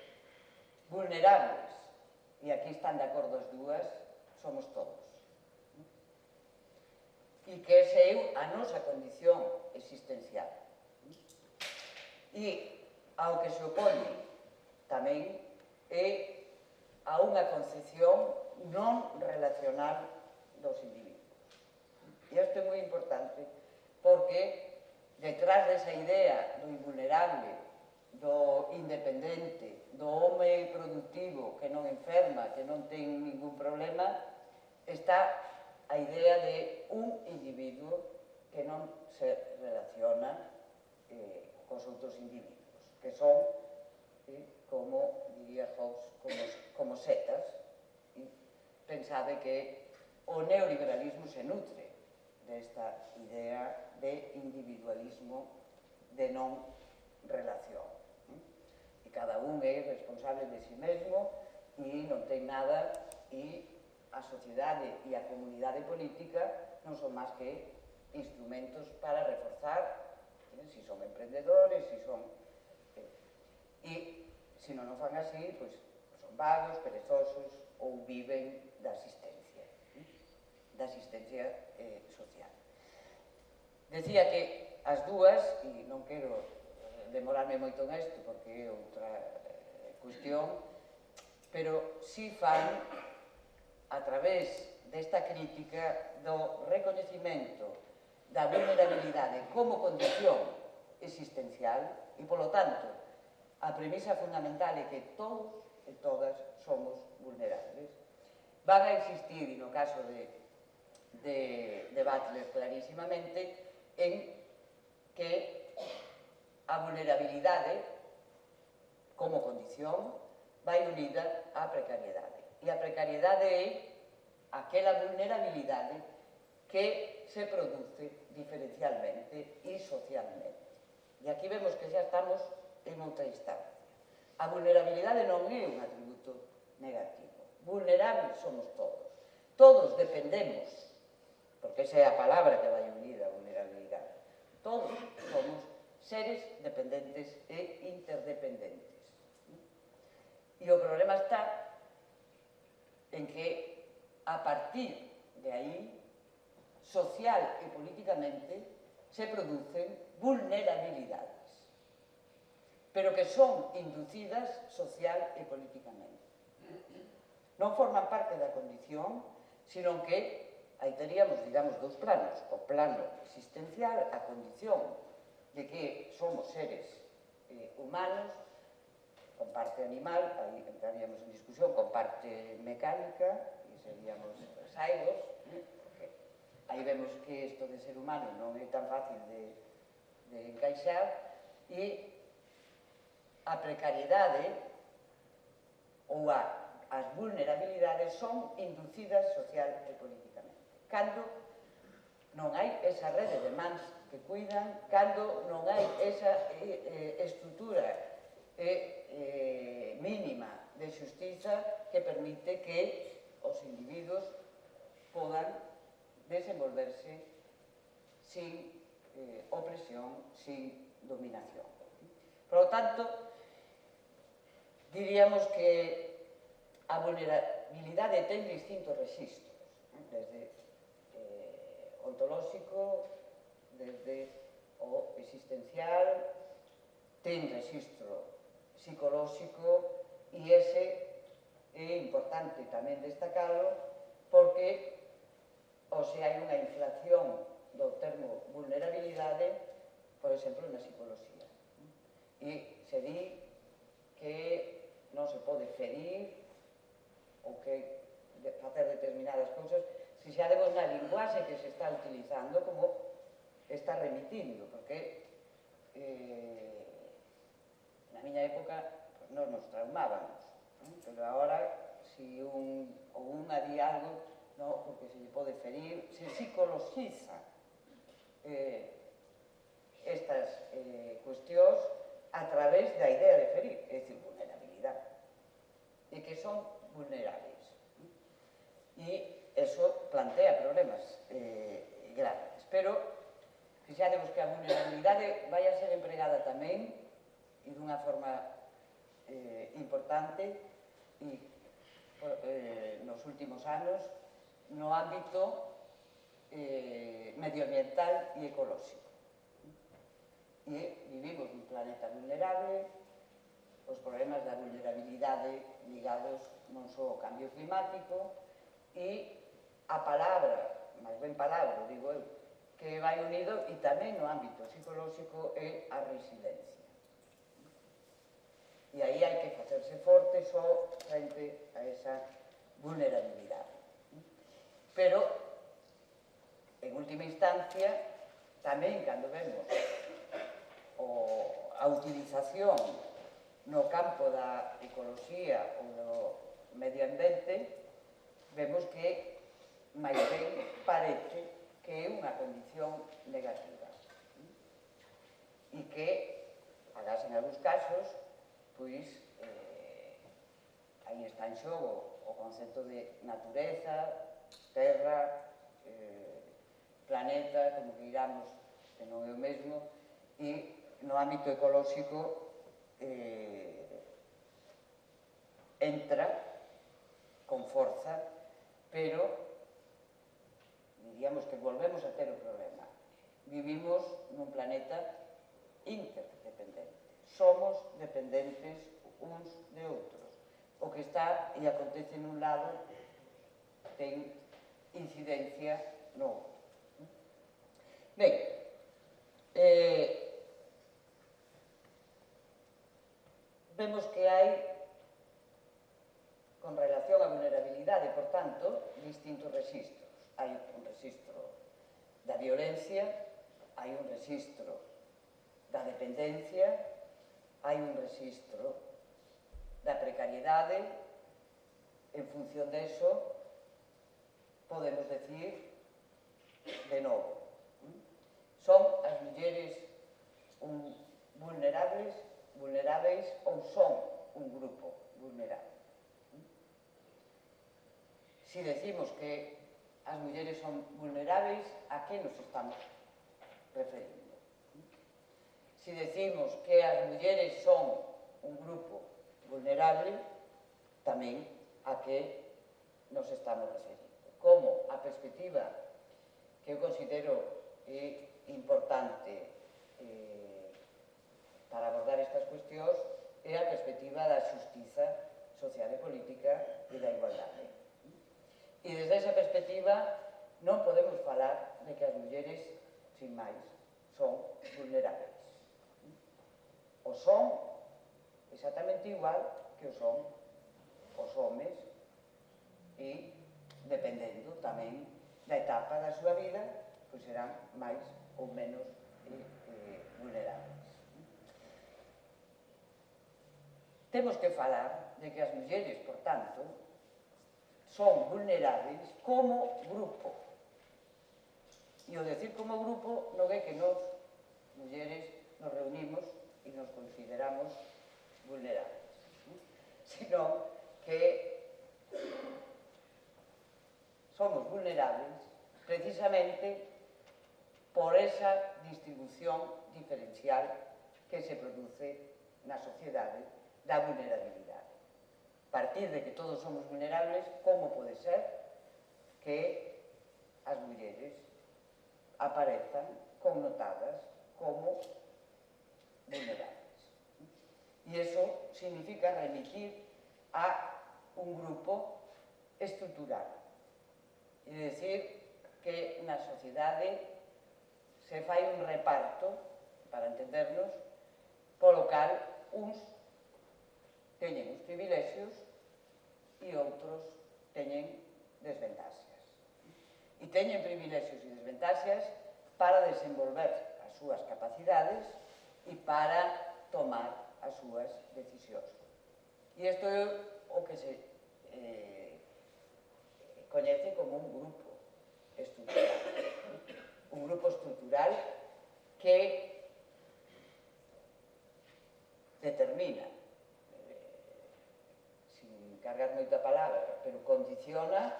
vulnerables, e aquí están de acordo as dúas, somos todos. E que esa é a nosa condición existencial. E ao que se opone tamén é a unha concepción non relacional dos individuos. E isto é moi importante porque detrás desa idea do invulnerable, do independente, do home productivo que non enferma, que non ten ningún problema, está a idea de un individuo que non se relaciona cos outros individuos, que son, como diría Hobbes, como setas. Pensade que o neoliberalismo se nutre desta idea de individualismo, de non relación. E cada un é responsable de si mesmo e non ten nada, e a sociedade e a comunidade política non son máis que instrumentos para reforzar, si son emprendedores, si son... E se non o fan así, pois son vagos, perezosos ou viven da asistencia social. Decía que as dúas, e non quero demorarme moito en isto porque é outra cuestión, pero si fan a través desta crítica do recoñecimento da vulnerabilidade como condición existencial e, polo tanto, a premisa fundamental é que todos e todas somos vulnerables. Van a existir, e no caso de Butler clarísimamente, en que a vulnerabilidade como condición vai unida á precariedade. E a precariedade é aquela vulnerabilidade que se produce diferencialmente e socialmente. E aquí vemos que xa estamos en outra instancia. A vulnerabilidade non é un atributo negativo. Vulnerables somos todos. Todos dependemos, porque esa é a palabra que vai unida a vulnerabilidade. Todos somos seres dependentes e interdependentes. E o problema está en que, a partir de aí, social e políticamente, se producen vulnerabilidades, pero que son inducidas social e políticamente. Non forman parte da condición, sino que aí teríamos, digamos, dous planos. O plano existencial, a condición de que somos seres humanos, con parte animal, aí entraríamos en discusión, con parte mecánica, e seríamos saigos, porque aí vemos que isto de ser humano non é tan fácil de encaixar, e a precariedade ou as vulnerabilidades son inducidas social e políticamente. Cando non hai esa rede de mans que cuidan, cando non hai esa estrutura mínima de xustiza que permite que os individuos podan desenvolverse sin opresión, sin dominación. Por lo tanto, diríamos que a vulnerabilidade ten distintos registros, desde ontolóxico, desde o existencial, ten registro psicolóxico, e ese é importante tamén destacalo porque hai unha inflación do termo vulnerabilidade, por exemplo, na psicología. E se di que non se pode ferir ou que facer determinadas cousas, se xa vemos na linguaxe que se está utilizando como está remitindo, porque na miña época non nos traumábamos, pero agora, se unha di algo, porque se lle pode ferir, se psicoloxiza estas cuestións a través da idea de ferir, é dicir, vulnerabilidade, e que son vulnerables. E eso plantea problemas graves, pero fixademos que a vulnerabilidade vai a ser empregada tamén e dunha forma importante e nos últimos anos no ámbito medioambiental e ecolóxico. E vivimos nun planeta vulnerable, os problemas da vulnerabilidade ligados non só ao cambio climático e a palabra, máis ben palabra, digo eu, que vai unido e tamén no ámbito psicolóxico é a resiliencia. E aí hai que facerse forte só frente a esa vulnerabilidade. Pero, en última instancia, tamén cando vemos a utilización no campo da ecoloxía ou do medio ambiente, vemos que máis ben parece que é unha condición negativa e que, agás en algúns casos, pois aí está en xogo o concepto de natureza, terra, planeta, como que iramos, que non é o mesmo, e no ámbito ecolóxico entra con forza, pero diríamos que volvemos a ter o problema. Vivimos nun planeta interdependente. Somos dependentes uns de outros. O que está e acontece nun lado ten incidencia no outro. Ben, vemos que hai, con relación á vulnerabilidade, por tanto, distintos registros. Hai un registro da violencia, hai un registro da dependencia, hai un registro da precariedade. En función deso, podemos decir, de novo, son as mulleres vulneráveis ou son un grupo vulnerable? Si decimos que as mulleres son vulneráveis, a que nos estamos referindo? Si decimos que as mulleres son un grupo vulnerable, tamén a que nos estamos referindo? Como a perspectiva que eu considero importante para abordar estas cuestións é a perspectiva da xustiza social e política e da igualdade. E desde esa perspectiva non podemos falar de que as mulleres, sin máis, son vulnerables. O son exactamente igual que o son os homes e, dependendo tamén da etapa da súa vida, pois serán máis ou menos vulnerables. Temos que falar de que as mulleres, por tanto, son vulnerables como grupo. E o decir como grupo non é que nós, mulleres, nos reunimos e nos consideramos vulnerables, sino que somos vulnerables precisamente por esa distribución diferencial que se produce na sociedade da vulnerabilidade. A partir de que todos somos vulnerables, como pode ser que as mulleres aparezan connotadas como vulnerables? E iso significa remitir a un grupo estrutural. É dicir, que na sociedade se fai un reparto, para entendernos, polo cal uns teñen os privilexios e outros teñen desventaxas. E teñen privilexios e desventaxas para desenvolver as súas capacidades e para tomar as súas decisións. E isto é o que se coñece como un grupo estrutural. Un grupo estrutural que determina, sin cargar moita palabra, pero condiciona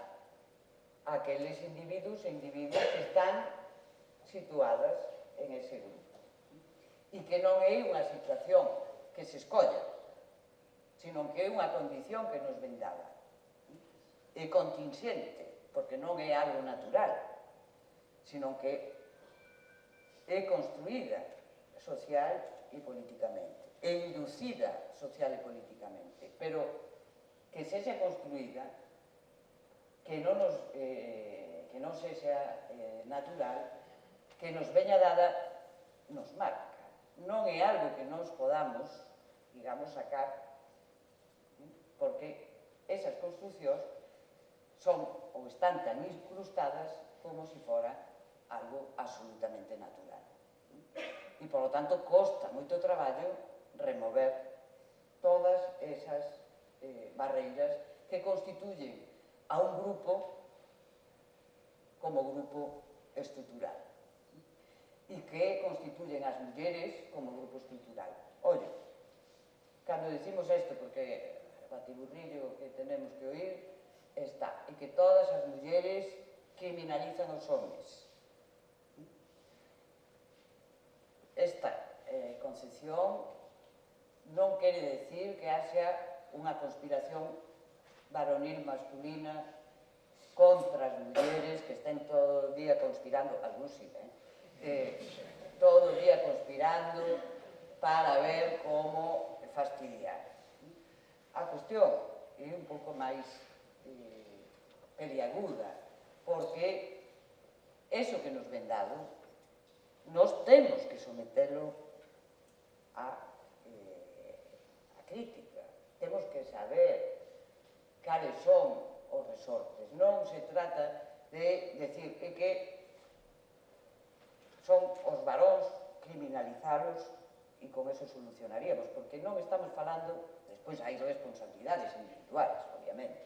a aqueles individuos e individuas que están situadas en ese grupo. E que non é unha situación que se escolla, sino que é unha condición que nos ven dada. É contingente, porque non é algo natural, sino que é construída social e políticamente, é inducida social e políticamente, pero que sexa construída, que non sexa natural, que nos veña dada, nos marca. Non é algo que nos podamos, digamos, sacar, porque esas construcións son ou están tan incrustadas como se fora algo absolutamente natural. E, por lo tanto, costa moito traballo remover todas esas barreiras que constituyen a un grupo como grupo estrutural e que constituyen as mulleres como grupo estrutural. Oye, cando decimos isto, porque o batiburrillo que tenemos que oír está, e que todas as mulleres criminalizan os homes. Esta concepción non quere decir que haxa unha conspiración varonil masculina contra as mulleres que estén todo o día conspirando, algúns sí, todo o día conspirando para ver como fastidiar. A cuestión é un pouco máis peliaguda, porque eso que nos ven dado, nos temos que sometelo a crítica. Temos que saber cales son os resortes. Non se trata de decir que son os varóns criminalizalos e con eso solucionaríamos, porque non estamos falando, despois hai responsabilidades individuais, obviamente,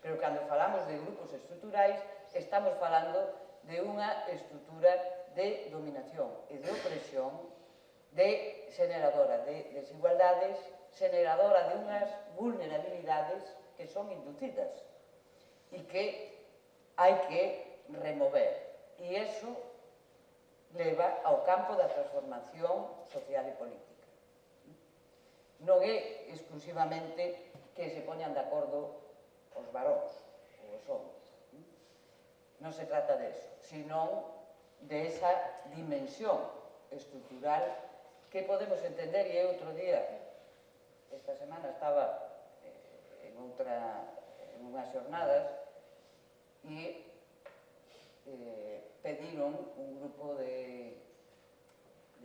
pero cando falamos de grupos estruturais, estamos falando de unha estrutura de dominación e de opresión, de generadora de desigualdades, generadora de unhas vulnerabilidades que son inducidas e que hai que remover. E iso leva ao campo da transformación social e política. Non é exclusivamente que se poñan de acordo os varóns ou os homes. Non se trata deso, senón de esa dimensión estrutural que podemos entender. E outro día, esta semana, estaba en unhas xornadas e pediron un grupo de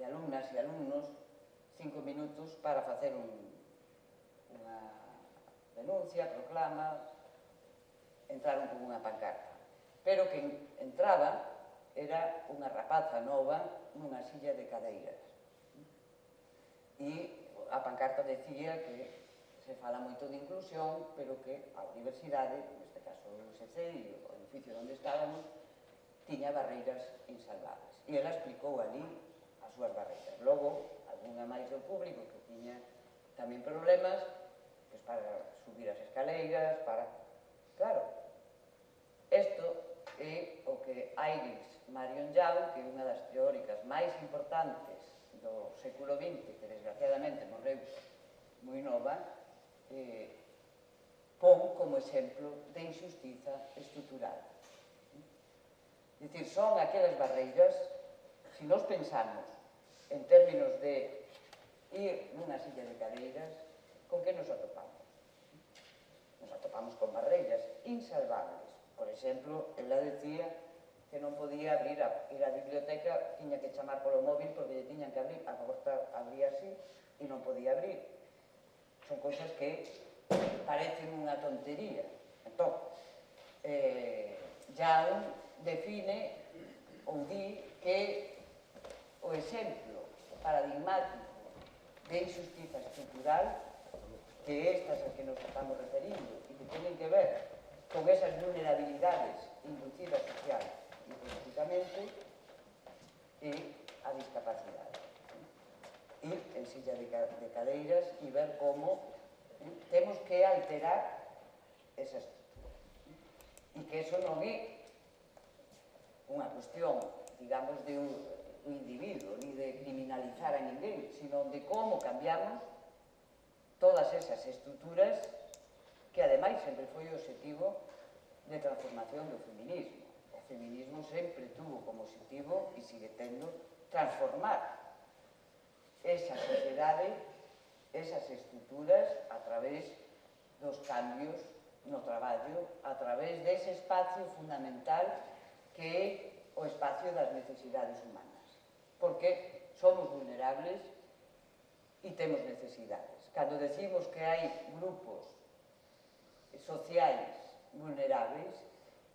alumnas e alumnos 5 minutos para facer unha denuncia, proclama. Entraron con unha pancarta, pero quen entraba era unha rapaza nova nunha silla de cadeiras, e a pancarta decía que se fala moito de inclusión, pero que a universidade, neste caso o USC e o edificio onde estábamos, tiña barreiras insalvables. E ela explicou ali as súas barreiras. Logo, algunha máis do público que tiña tamén problemas, pues para subir as escaleiras, para... Claro, isto é o que Iris Marion Young, que é unha das teóricas máis importantes do século XX, que desgraciadamente morreu moi nova, pon como exemplo de injustiza estrutural. É dicir, son aquelas barreiras, se nos pensamos en términos de ir nunha silla de cadeiras, con que nos atopamos? Nos atopamos con barreiras insalvables. Por exemplo, ela decía que non podía ir á biblioteca, tiña que chamar polo móvil porque lle tiñan que abrir, a porta abría así e non podía abrir. Son cousas que parecen unha tontería. Entón, Young define ou di que o exemplo paradigmático de injustiza estrutural, que estas as que nos estamos referindo e que tienen que ver con esas vulnerabilidades inducidas social e políticamente, é a discapacidade. Ir en silla de cadeiras e ver como temos que alterar esa estrutura. E que eso non é unha cuestión, digamos, de un individuo, ni de criminalizar a ninguén, sino de como cambiamos todas esas estruturas que, ademais, sempre foi o objetivo de transformación do feminismo. O feminismo sempre tuvo como objetivo, e sigue tendo, transformar esa sociedade, esas estruturas, a través dos cambios no traballo, a través dese espacio fundamental que é o espacio das necesidades humanas. Porque somos vulnerables e temos necesidades. Cando decimos que hai grupos sociais vulnerables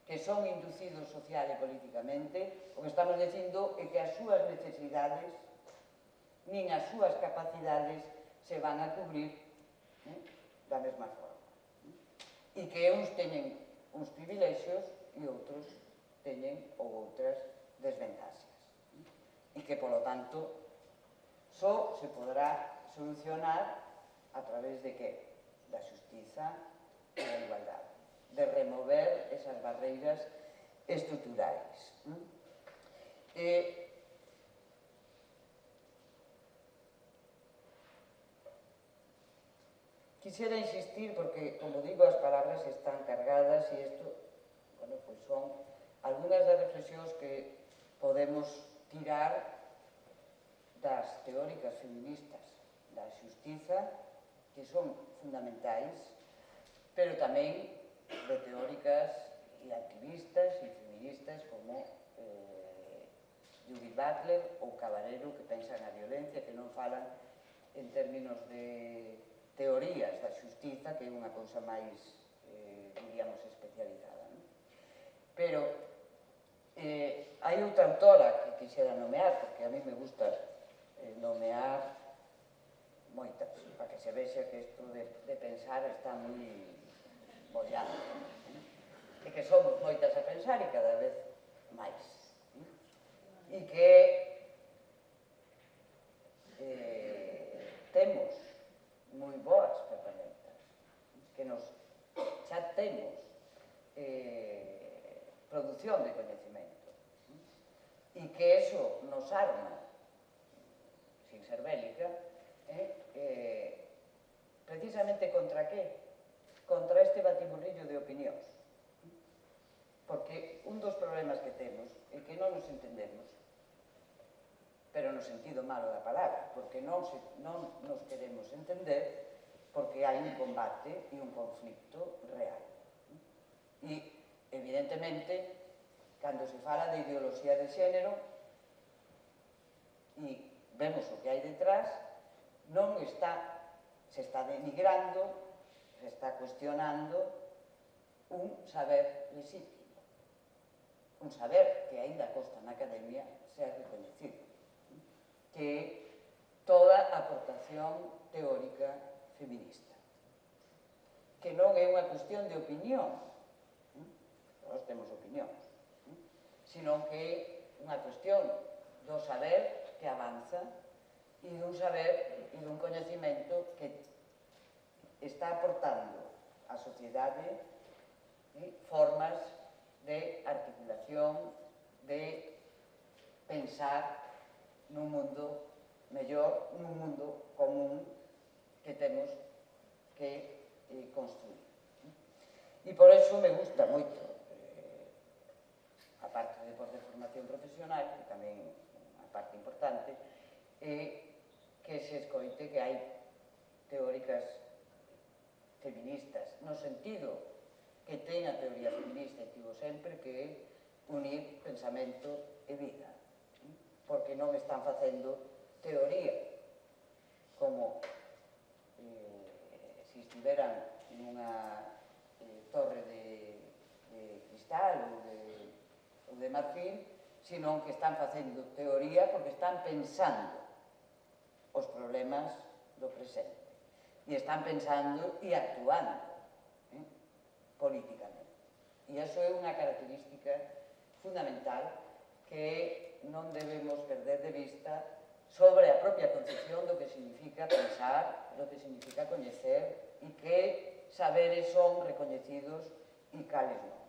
que son inducidos social e políticamente, o que estamos dicindo é que as súas necesidades nin as súas capacidades se van a cubrir da mesma forma. E que uns teñen uns privilexios e outros teñen ou outras desventaxas. E que, polo tanto, só se podrá solucionar a través de que? Da xustiza e da igualdade, de remover esas barreiras estruturais. quisiera insistir, porque, como digo, as palabras están cargadas e isto, bueno, pois son algunhas das reflexións que podemos tirar das teóricas feministas da xustiza, que son fundamentais, pero tamén de teóricas e activistas e feministas como Judith Butler ou Caballero, que pensan a violencia, que non falan en términos de teorías da xustiza, que é unha cousa máis, diríamos, especializada. Non? Pero hai outra autora que quixera nomear, porque a mí me gusta nomear moitas, para que se vexa que isto de pensar está moi bollado. E que somos moitas a pensar e cada vez máis. E que temos moi boas ferramentas, que xa temos produción de coñecemento, e que eso nos arma, sin ser bélica, precisamente contra que? Contra este batiburrillo de opinións. Porque un dos problemas que temos é que non nos entendemos, pero no sentido malo da palabra, porque non nos queremos entender, porque hai un combate e un conflicto real. E, evidentemente, cando se fala de ideoloxía de xénero e vemos o que hai detrás, non se está denigrando, se está cuestionando un saber legítimo, un saber que aínda costa na academia ser reconhecido, que é toda aportación teórica feminista, que non é unha cuestión de opinión, nós temos opinión, sino que é unha cuestión do saber que avanza e dun saber e dun coñecimento que está aportando á sociedade formas de articulación, de pensar nun mundo mellor, nun mundo común que temos que construir. E por eso me gusta moito, a parte de formación profesional, que tamén é unha parte importante, que se escoite que hai teóricas feministas, no sentido que ten a teoría feminista e tivo sempre que é unir pensamento e vida, porque non están facendo teoría como se estiveran nunha torre de cristal ou de marfil, sino que están facendo teoría porque están pensando os problemas do presente e están pensando e actuando políticamente. E iso é unha característica fundamental que non debemos perder de vista sobre a propia concepción do que significa pensar, do que significa coñecer e que saberes son recoñecidos e cales non.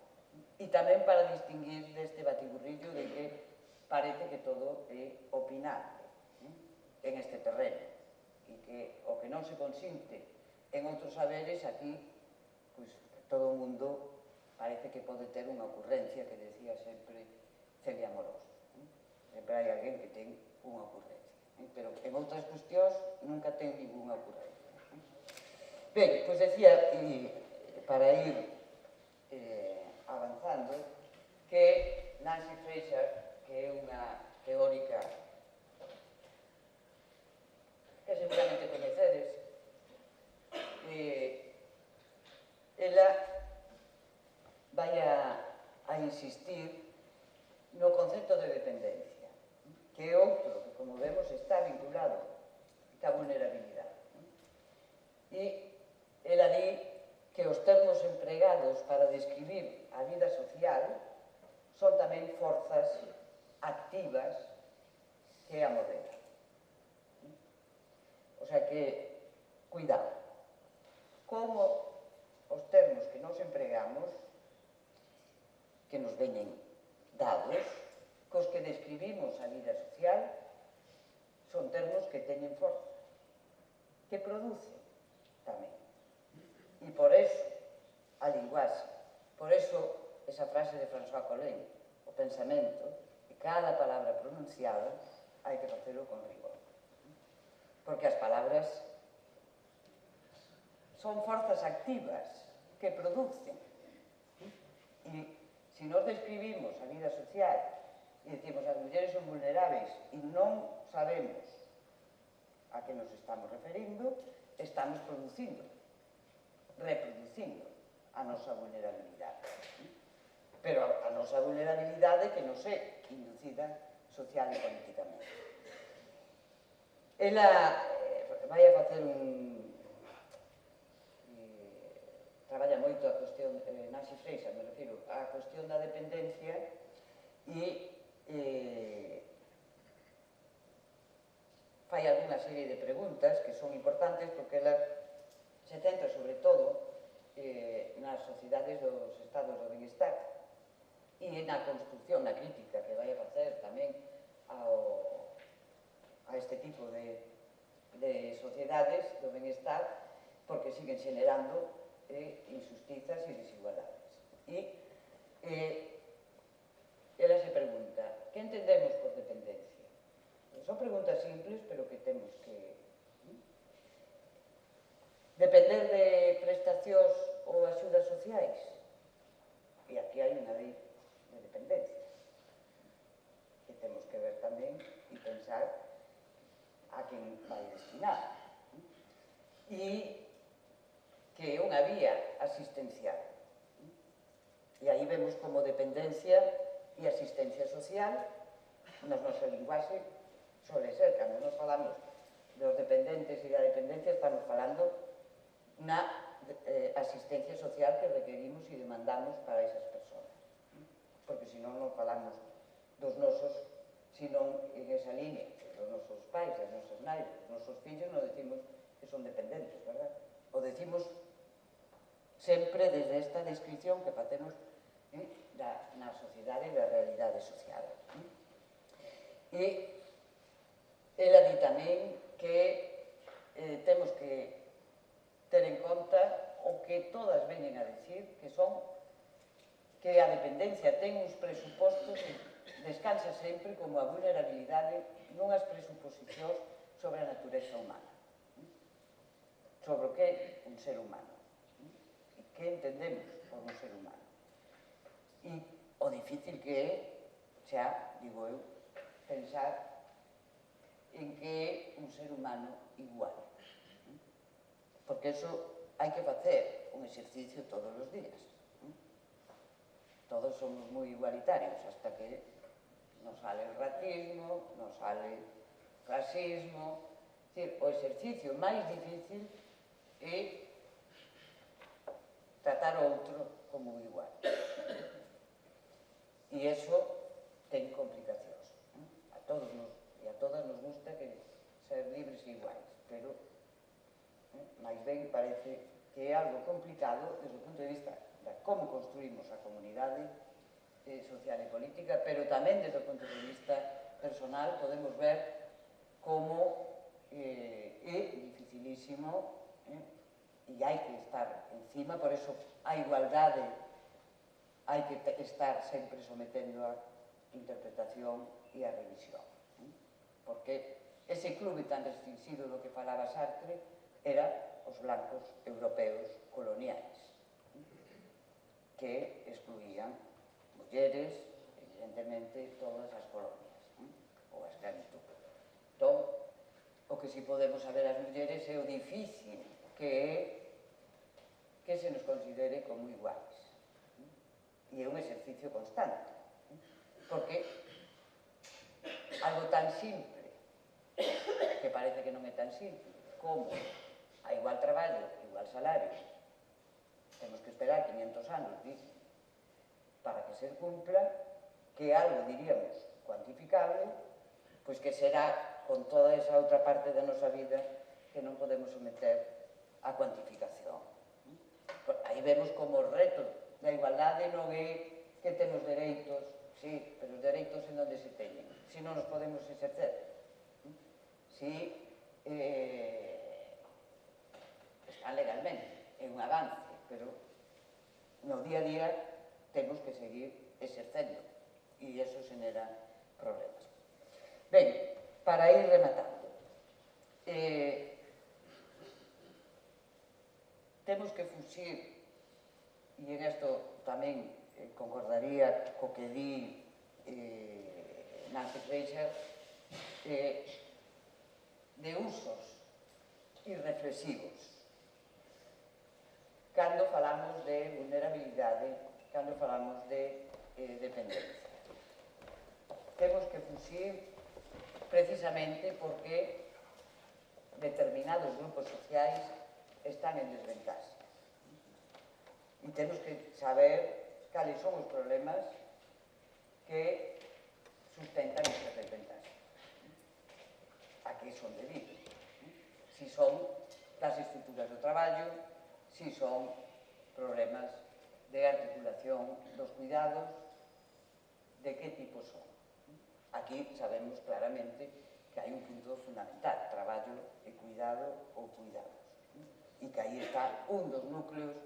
E tamén para distinguir deste batiburrillo de que parece que todo é opinante en este terreno e que o que non se consinte en outros saberes aquí, pois todo o mundo parece que pode ter unha ocurrencia que decía sempre Celia Amorós. Sempre hai alguén que ten unha ocurrencia, pero en outras cuestións nunca ten ninguna ocurrencia. Ben, pois decía, para ir avanzando, que Nancy Fraser, que é unha teórica que seguramente coñecedes, ela vai a insistir no concepto de dependencia, que é outro que, como vemos, está vinculado ca vulnerabilidade. E ela di que os termos empregados para describir a vida social son tamén forzas activas que a modelan. O sea que, cuidado, como os termos que nos empregamos, que nos veñen dados, cos que describimos a vida social, son termos que teñen forza, que producen tamén E por eso a linguaxe, por eso esa frase de François Collin, o pensamento, e cada palabra pronunciada hai que facelo con rigor. Porque as palabras son forzas activas que producen. E se nos describimos a vida social e decimos as mulleres son vulneráveis e non sabemos a que nos estamos referindo, estamos producindo, reproducindo a nosa vulnerabilidade. Pero a nosa vulnerabilidade que non é inducida social e políticamente. Ela vai a facer traballa moito a cuestión, Nancy Fraser, me refiro, a cuestión da dependencia e fai algunha serie de preguntas que son importantes porque ela se centra sobre todo nas sociedades dos estados do benestar e na construcción, na crítica que vai a facer tamén a este tipo de sociedades do benestar porque siguen xenerando injustizas e desigualdades. E ela se pregunta, que entendemos por dependencia? Son preguntas simples, pero que temos que depender de prestacións ou axudas sociais. E aquí hai unha lei de dependencia que temos que ver tamén e pensar a quen vai destinar. E que é unha vía asistencial. E aí vemos como dependencia e asistencia social nos noso linguaxe suele ser, cando nos falamos dos dependentes e da dependencia, estamos falando na asistencia social que requerimos e demandamos para esas persoas. Porque senón non falamos dos nosos, senón en esa línea, dos nosos pais, das nosas nais, dos nosos fillos, non decimos que son dependentes, verdad? O decimos sempre desde esta descripción que facemos na sociedade e da realidade social. E ela di tamén que temos que ter en conta o que todas veñen a decir, que son que a dependencia ten uns presupostos e descansa sempre como a vulnerabilidade nunhas presuposicións sobre a natureza humana, sobre o que é un ser humano, e que entendemos por un ser humano. E o difícil que é, xa, digo eu, pensar en que é un ser humano igual. Porque eso hai que facer un exercicio todos os días. Todos somos moi igualitarios, hasta que nos sale el racismo, nos sale o clasismo. É dicir, o exercicio máis difícil é tratar o outro como igual. E eso ten complicacións. A todos e a todas nos gusta que ser libres e iguais, pero máis ben parece que é algo complicado desde o punto de vista de como construímos a comunidade social e política, pero tamén desde o punto de vista personal podemos ver como é dificilísimo e hai que estar encima, por eso a igualdade hai que estar sempre sometendo a interpretación e a revisión, porque ese clube tan restringido do que falaba Sartre era os blancos europeos coloniais, que excluían mulleres, evidentemente, todas as colonias, ou a esclavitud. Entón, o que si podemos saber as mulleres é o difícil que é que se nos considere como iguais. E é un exercicio constante, porque algo tan simple, que parece que non é tan simple, como a igual traballo, igual salario, temos que esperar 500 anos, dice, para que se cumpla, que algo, diríamos, cuantificable, pois que será con toda esa outra parte da nosa vida que non podemos someter a cuantificación. Aí vemos como o reto da igualdade non é que temos dereitos, sí, pero os dereitos en onde se teñen, se non nos podemos exercer. Si están legalmente, un avance, pero no día a día temos que seguir exercendo e iso xenera problemas. Ben, para ir rematando, temos que fuxir, e en isto tamén concordaría co que di Nancy Fraser, de usos irreflexivos cando falamos de vulnerabilidade, cando falamos de dependencia. Temos que fuxir precisamente porque determinados grupos sociais están en desventaxa. E temos que saber cales son os problemas que sustentan estas desventaxas. A que son debidos. Si son das estruturas do traballo, si son problemas de articulación dos cuidados, de que tipo son. Aquí sabemos claramente que hai un punto fundamental, traballo e cuidado ou cuidados. E que aí está un dos núcleos,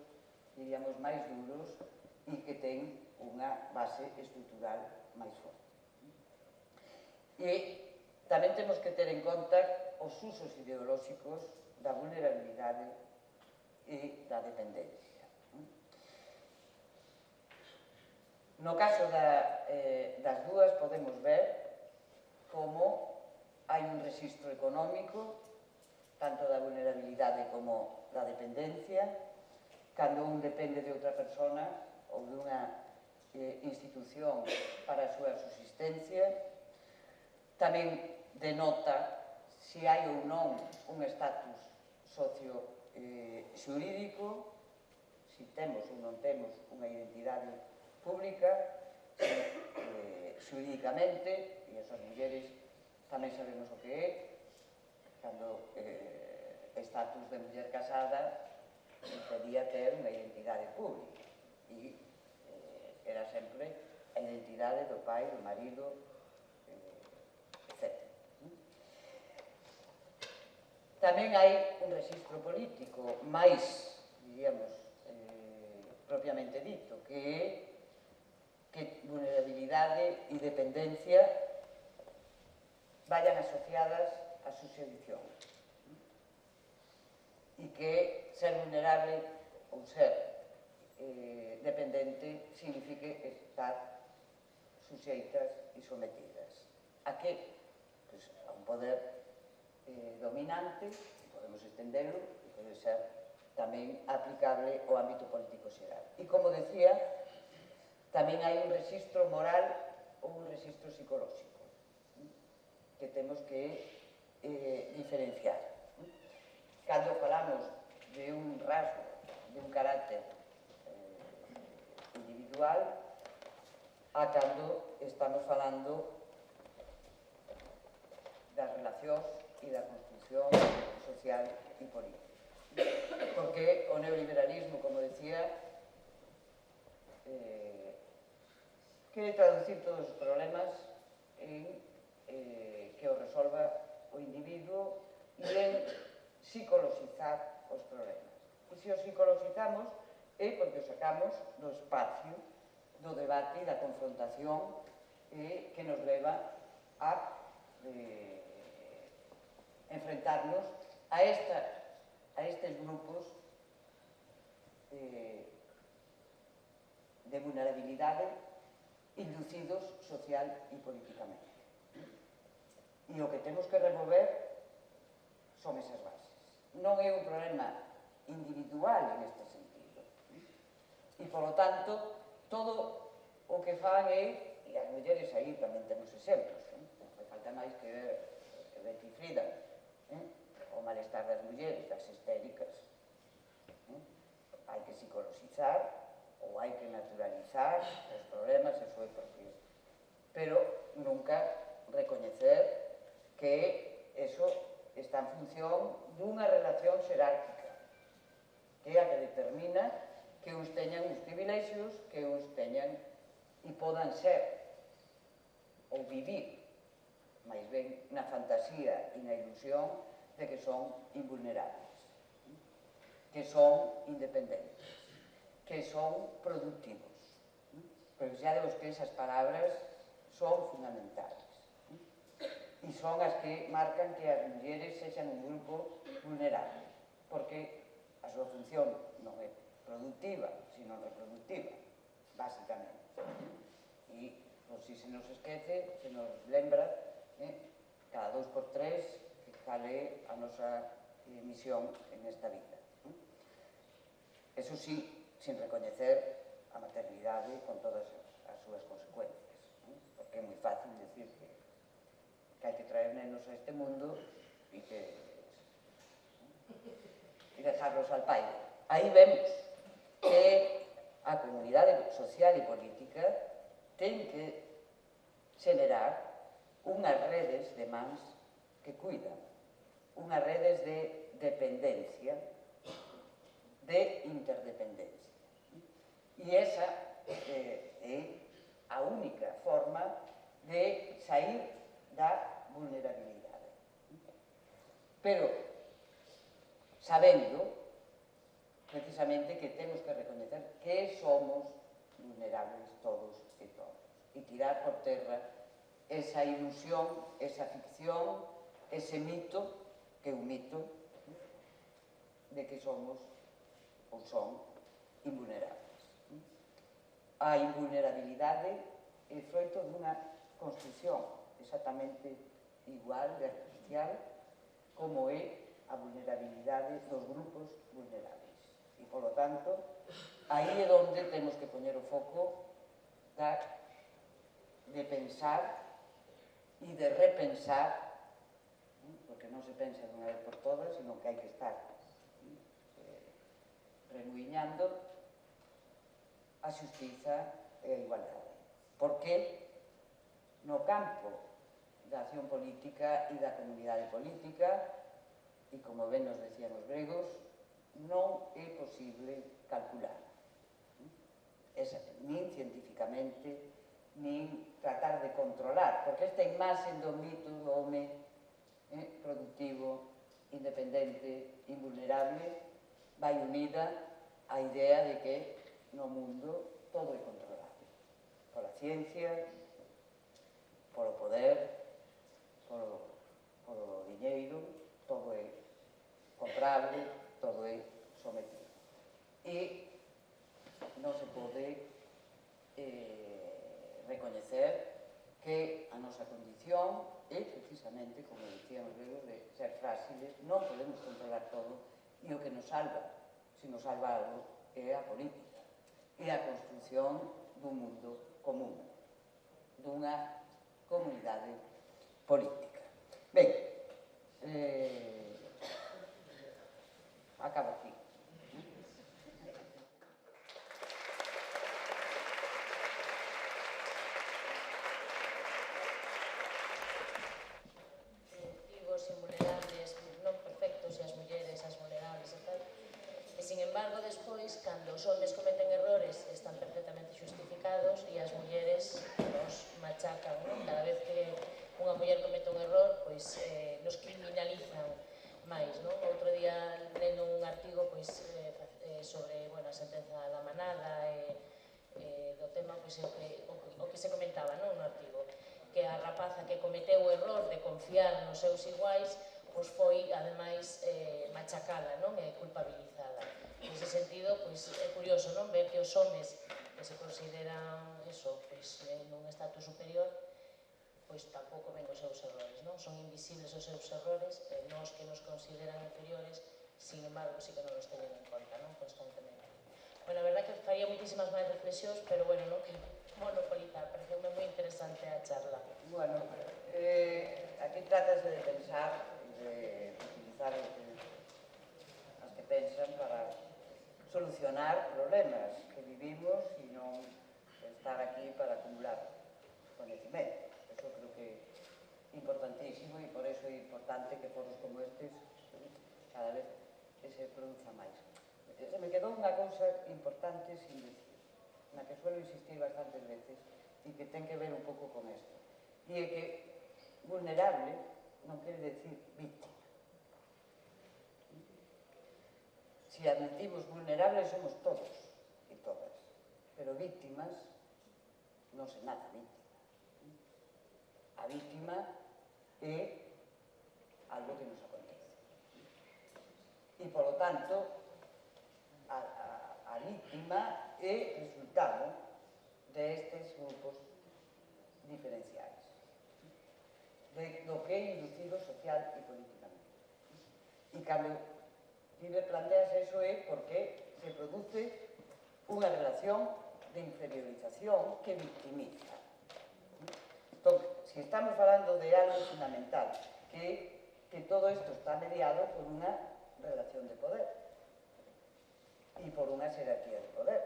diríamos, máis duros e que ten unha base estrutural máis forte. E tamén temos que ter en conta os usos ideolóxicos da vulnerabilidade e da dependencia. No caso das dúas podemos ver como hai un rexistro económico tanto da vulnerabilidade como da dependencia, cando un depende de outra persona ou dunha institución para a súa subsistencia. Tamén denota se hai ou non un estatus socio-xurídico, se temos ou non temos unha identidade pública, xurídicamente, e as mulleres tamén sabemos o que é, cando estatus de muller casada podía ter unha identidade pública e era sempre a identidade do pai, do marido, etc. Tamén hai un rexistro político máis, diríamos, propiamente dito, que é que vulnerabilidade e dependencia vayan asociadas a subsedición e que ser vulnerable ou ser dependente signifique estar suxeitas e sometidas. A que? Pues a un poder dominante, podemos estenderlo, e pode ser tamén aplicable ao ámbito político xeral. E como decía, tamén hai un rexistro moral ou un rexistro psicolóxico que temos que diferenciar. Cando falamos de un rasgo, de un carácter individual, a cando estamos falando das relacións e da construcción social e política. Porque o neoliberalismo, como decía, quere traducir todos os problemas en que o resolva o individuo e en psicologizar os problemas. E se os psicologizamos é porque os sacamos do espacio do debate e da confrontación que nos leva a enfrentarnos a estes grupos de vulnerabilidade inducidos social e políticamente. E o que temos que remover son esas bases. Non é un problema individual en este sentido. E, polo tanto, todo o que fan é, e as mulleres aí tamén temos exemplos, non falta máis que ver Betty Friedan, o malestar das mulleres, das histéricas. Hai que psicologizar ou hai que naturalizar os problemas, eso é porque... Pero nunca recoñecer que eso está en función dunha relación xerárquica, que é a que determina que uns teñan uns privilexios, que uns teñan e podan ser ou vivir, máis ben na fantasía e na ilusión de que son invulnerables. que son independentes, que son productivos. Pero xa vemos que esas palabras son fundamentales e son as que marcan que as mulleres sexan un grupo vulnerable, porque a súa función non é productiva, sino reproductiva, básicamente. E, por si se nos esquece, se nos lembra, cada 2 por 3, que cal é a nosa misión en esta vida. Eso sí, sin recoñecer a maternidade con todas as súas consecuencias, porque é moi fácil decir que hai que traer nenos a este mundo e dejarlos al pairo. Aí vemos que a comunidade social e política ten que xenerar unhas redes de mans que cuidan, unhas redes de dependencia, de interdependencia. E esa é a única forma de sair da vulnerabilidade. Pero sabendo precisamente que temos que recoñecer que somos vulnerables todos e todas e tirar por terra esa ilusión, esa ficción, ese mito, que é un mito, de que somos ou son invulnerables. A invulnerabilidade é froito dunha construción exactamente igual de artificial como é a vulnerabilidade dos grupos vulnerables. E, polo tanto, aí é onde temos que poñer o foco de pensar e de repensar, porque non se pensa dunha vez por todas, sino que hai que estar remuiñando a xustiza e a igualdade. Porque no campo da acción política e da comunidade política, e como ben nos decían os gregos, non é posible calcular. Nin científicamente, nin tratar de controlar, porque esta imaxe do mito do home productivo, independente, invulnerable, vai unida á idea de que no mundo todo é controlable pola ciencia, polo poder, polo diñeiro, todo é comprable, todo é sometido. E non se pode recoñecer que a nosa condición é precisamente, como dicían os gregos, de ser frágiles, non podemos controlar todo, e o que nos salva, se nos salva algo, é a política, é a construción dun mundo común, dunha comunidade política. Ben, acabo aquí. Invulnerables, non perfectos, e as mulleres, as vulnerables e tal. E, sin embargo, despois, cando os homes cometen errores, están perfectamente justificados e as mulleres nos machacan, non? Cada vez que unha muller comete un error, pois nos criminalizan máis, non? Outro día, lendo un artigo sobre a sentenza da Manada do tema, pois o que se comentaba, non? No artigo, que a rapaza que cometeu o error de confiar nos seus iguais, pois foi, ademais, machacada, non? E culpabilizada. Nese sentido, pois, é curioso, non? Ver que os homes que se consideran, nun estatus superior, pois tampouco ven os seus errores, non? Son invisibles os seus errores, e nós que nos consideran inferiores, sin embargo, sí que non os teñen en conta, non? Constantemente. Bueno, a verdad que faría moitísimas máis reflexións, pero, bueno, non que monopolizar, pareceume moi interesante a charla. Bueno, aquí trátase de pensar, de utilizar as que pensan para solucionar problemas que vivimos e non estar aquí para acumular conhecimento. Eso creo que é importantísimo e por eso é importante que foros como estes cada vez se produza máis. Se me quedou unha cousa importante sin decir, na que suelo insistir bastantes veces e que ten que ver un pouco con isto. E é que vulnerable non quere decir víctima. Se si admitimos vulnerables somos todos e todas, pero víctimas non se nada víctima. A víctima é algo que nos acontece. E, polo tanto, a víctima é resultado destes grupos diferenciais, do que é inducido social e políticamente. E cando planteas eso é porque se produce unha relación de inferiorización que victimiza. Entón, se estamos falando de algo fundamental, que todo isto está mediado por unha relación de poder e por unha xerarquía de poder.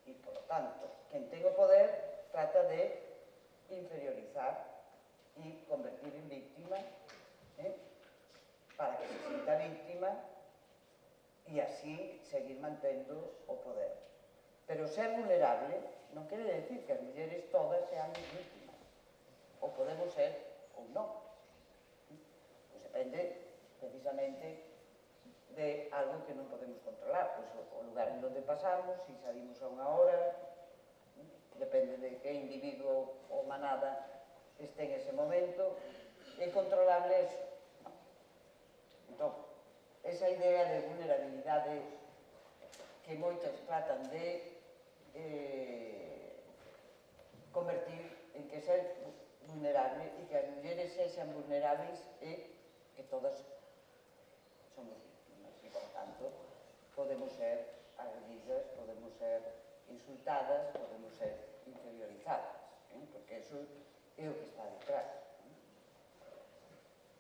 E, por lo tanto, quen ten o poder trata de inferiorizar e convertir en víctima para que se sinta víctima e así seguir mantendo o poder. Pero ser vulnerable non quere decir que as mulleres todas seamos víctimas. Ou podemos ser ou non. Pois depende precisamente de algo que non podemos controlar. Pois o lugar en onde pasamos, se salimos a unha hora, depende de que individuo ou manada este en ese momento, é controlable eso. Entón, esa idea de vulnerabilidade que moitas tratan de convertir en que ser vulnerable e que as mulleres sexan vulnerables e que todas somos víctimas e, por tanto, podemos ser agredidas, podemos ser insultadas, podemos ser inferiorizadas, porque eso é o que está detrás.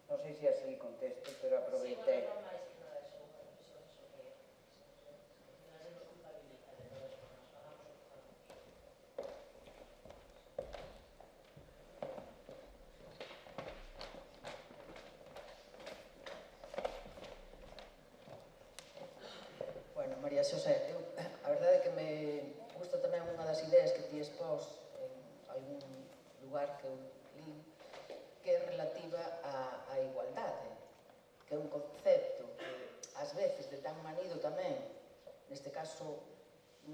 Non sei se así contesto, pero aproveitei. Bueno, María Xosé, a verdade é que me gusta tamén unha das ideas que ti expós en algún lugar que eu li, que é relativa á igualdade, que é un concepto que ás veces de tan manido tamén, neste caso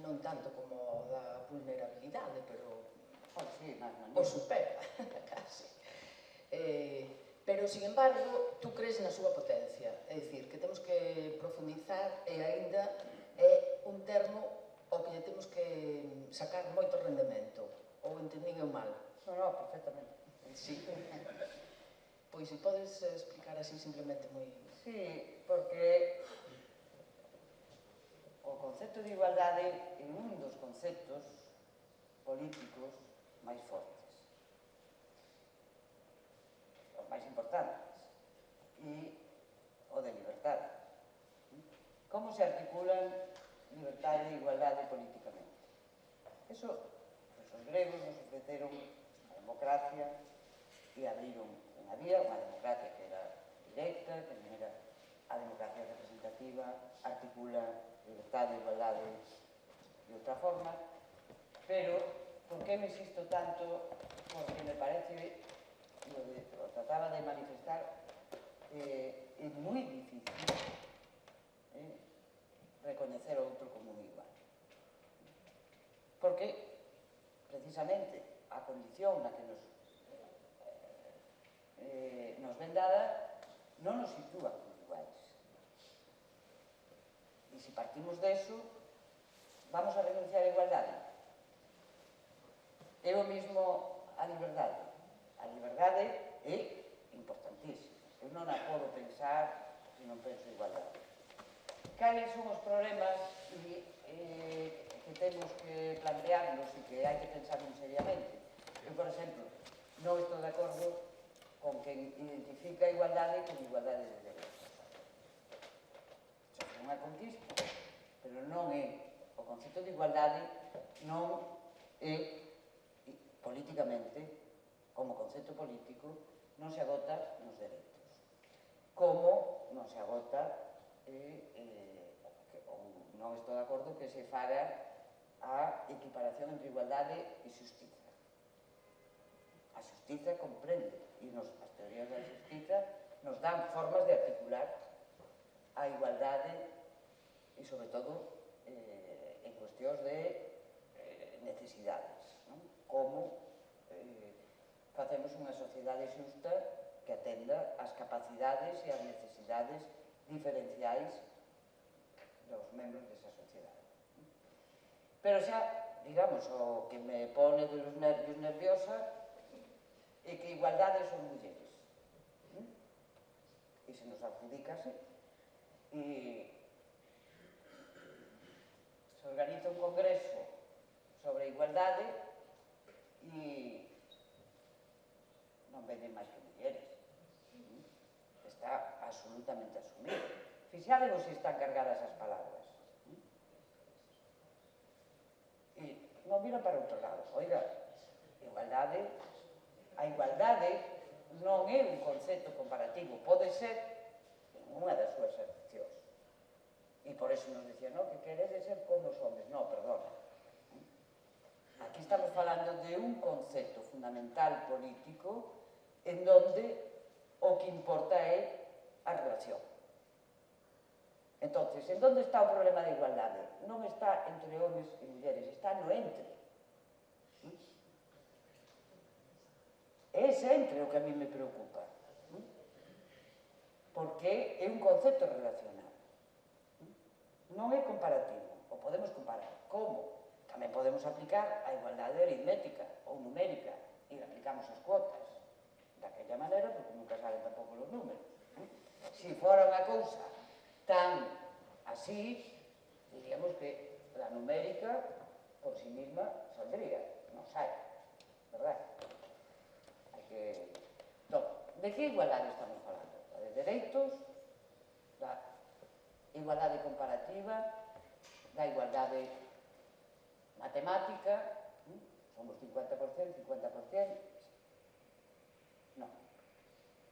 non tanto como o da vulnerabilidade, pero o supera, casi. Pero, sin embargo, tú crees na súa potencia, é dicir, que temos que profundizar e aínda é un termo ao que lle temos que sacar moito rendemento, ou entendín eu mal? Non, perfectamente. Sí. Pois se podes explicar así simplemente moi... Sí, porque o concepto de igualdade é un dos conceptos políticos máis fortes, os máis importantes, e o de libertade. Como se articulan libertade e igualdade políticamente? Eso, os gregos nos ofreceron a democracia e abriron unha vía, unha democracia que era directa, que non era a democracia representativa, articula libertade e igualdade de outra forma, pero por que me insisto tanto? Porque me parece, lo trataba de manifestar, é moi difícil recoñecer o outro como un igual. Porque, precisamente, a condición na que nos ven dada non nos sitúa como iguais. E se partimos deso, vamos a renunciar a igualdade. É o mismo a liberdade. A liberdade é importantísima. Eu non a podo pensar se non penso igualdade. Cales son os problemas que temos que plantearnos e que hai que pensar moi seriamente? Eu, por exemplo, non estou de acordo con quen identifica a igualdade como igualdade de derechos. Iso é unha conquista, pero non é o concepto de igualdade, non é políticamente, como concepto político, non se agota nos dereitos, como non se agota non estou de acordo que se faga a equiparación entre igualdade e xustiza. A xustiza comprende, e as teorías da xustiza nos dan formas de articular a igualdade sobre todo en cuestións de necesidades, non? Como facemos unha sociedade xusta que atenda as capacidades e as necesidades diferenciais dos membros desa sociedade. Pero xa, digamos, o que me pone de los nervios nerviosa é que igualdade son mulleres. E se nos adjudícase e se organiza un congreso sobre igualdade e non veñen máis que mulleres. Está absolutamente asumido. Fixadevos se están cargadas as palabras. E non miran para outro lado. Oiga, igualdade, a igualdade non é un concepto comparativo, pode ser unha das súas excepcións. E por eso nos decían, no, que queredes ser como os homes. No, perdona. Aquí estamos falando de un concepto fundamental político en donde o que importa é a relación. Entonces, en donde está o problema de igualdade? Non está entre homes e mulleres, está no entre. É ese entre o que a mí me preocupa. Porque é un concepto relacional. Non é comparativo. O podemos comparar. Como? Tamén podemos aplicar a igualdade aritmética ou numérica e aplicamos as cuotas daquella maneira, porque nunca salen tampouco os números. Se fora unha cousa tan así, diríamos que la numérica por sí misma saldría, non sai, verdad? Hai que... Non, de que igualdade estamos falando? A de dereitos, da igualdade comparativa, da igualdade matemática, somos 50%, 50%, non.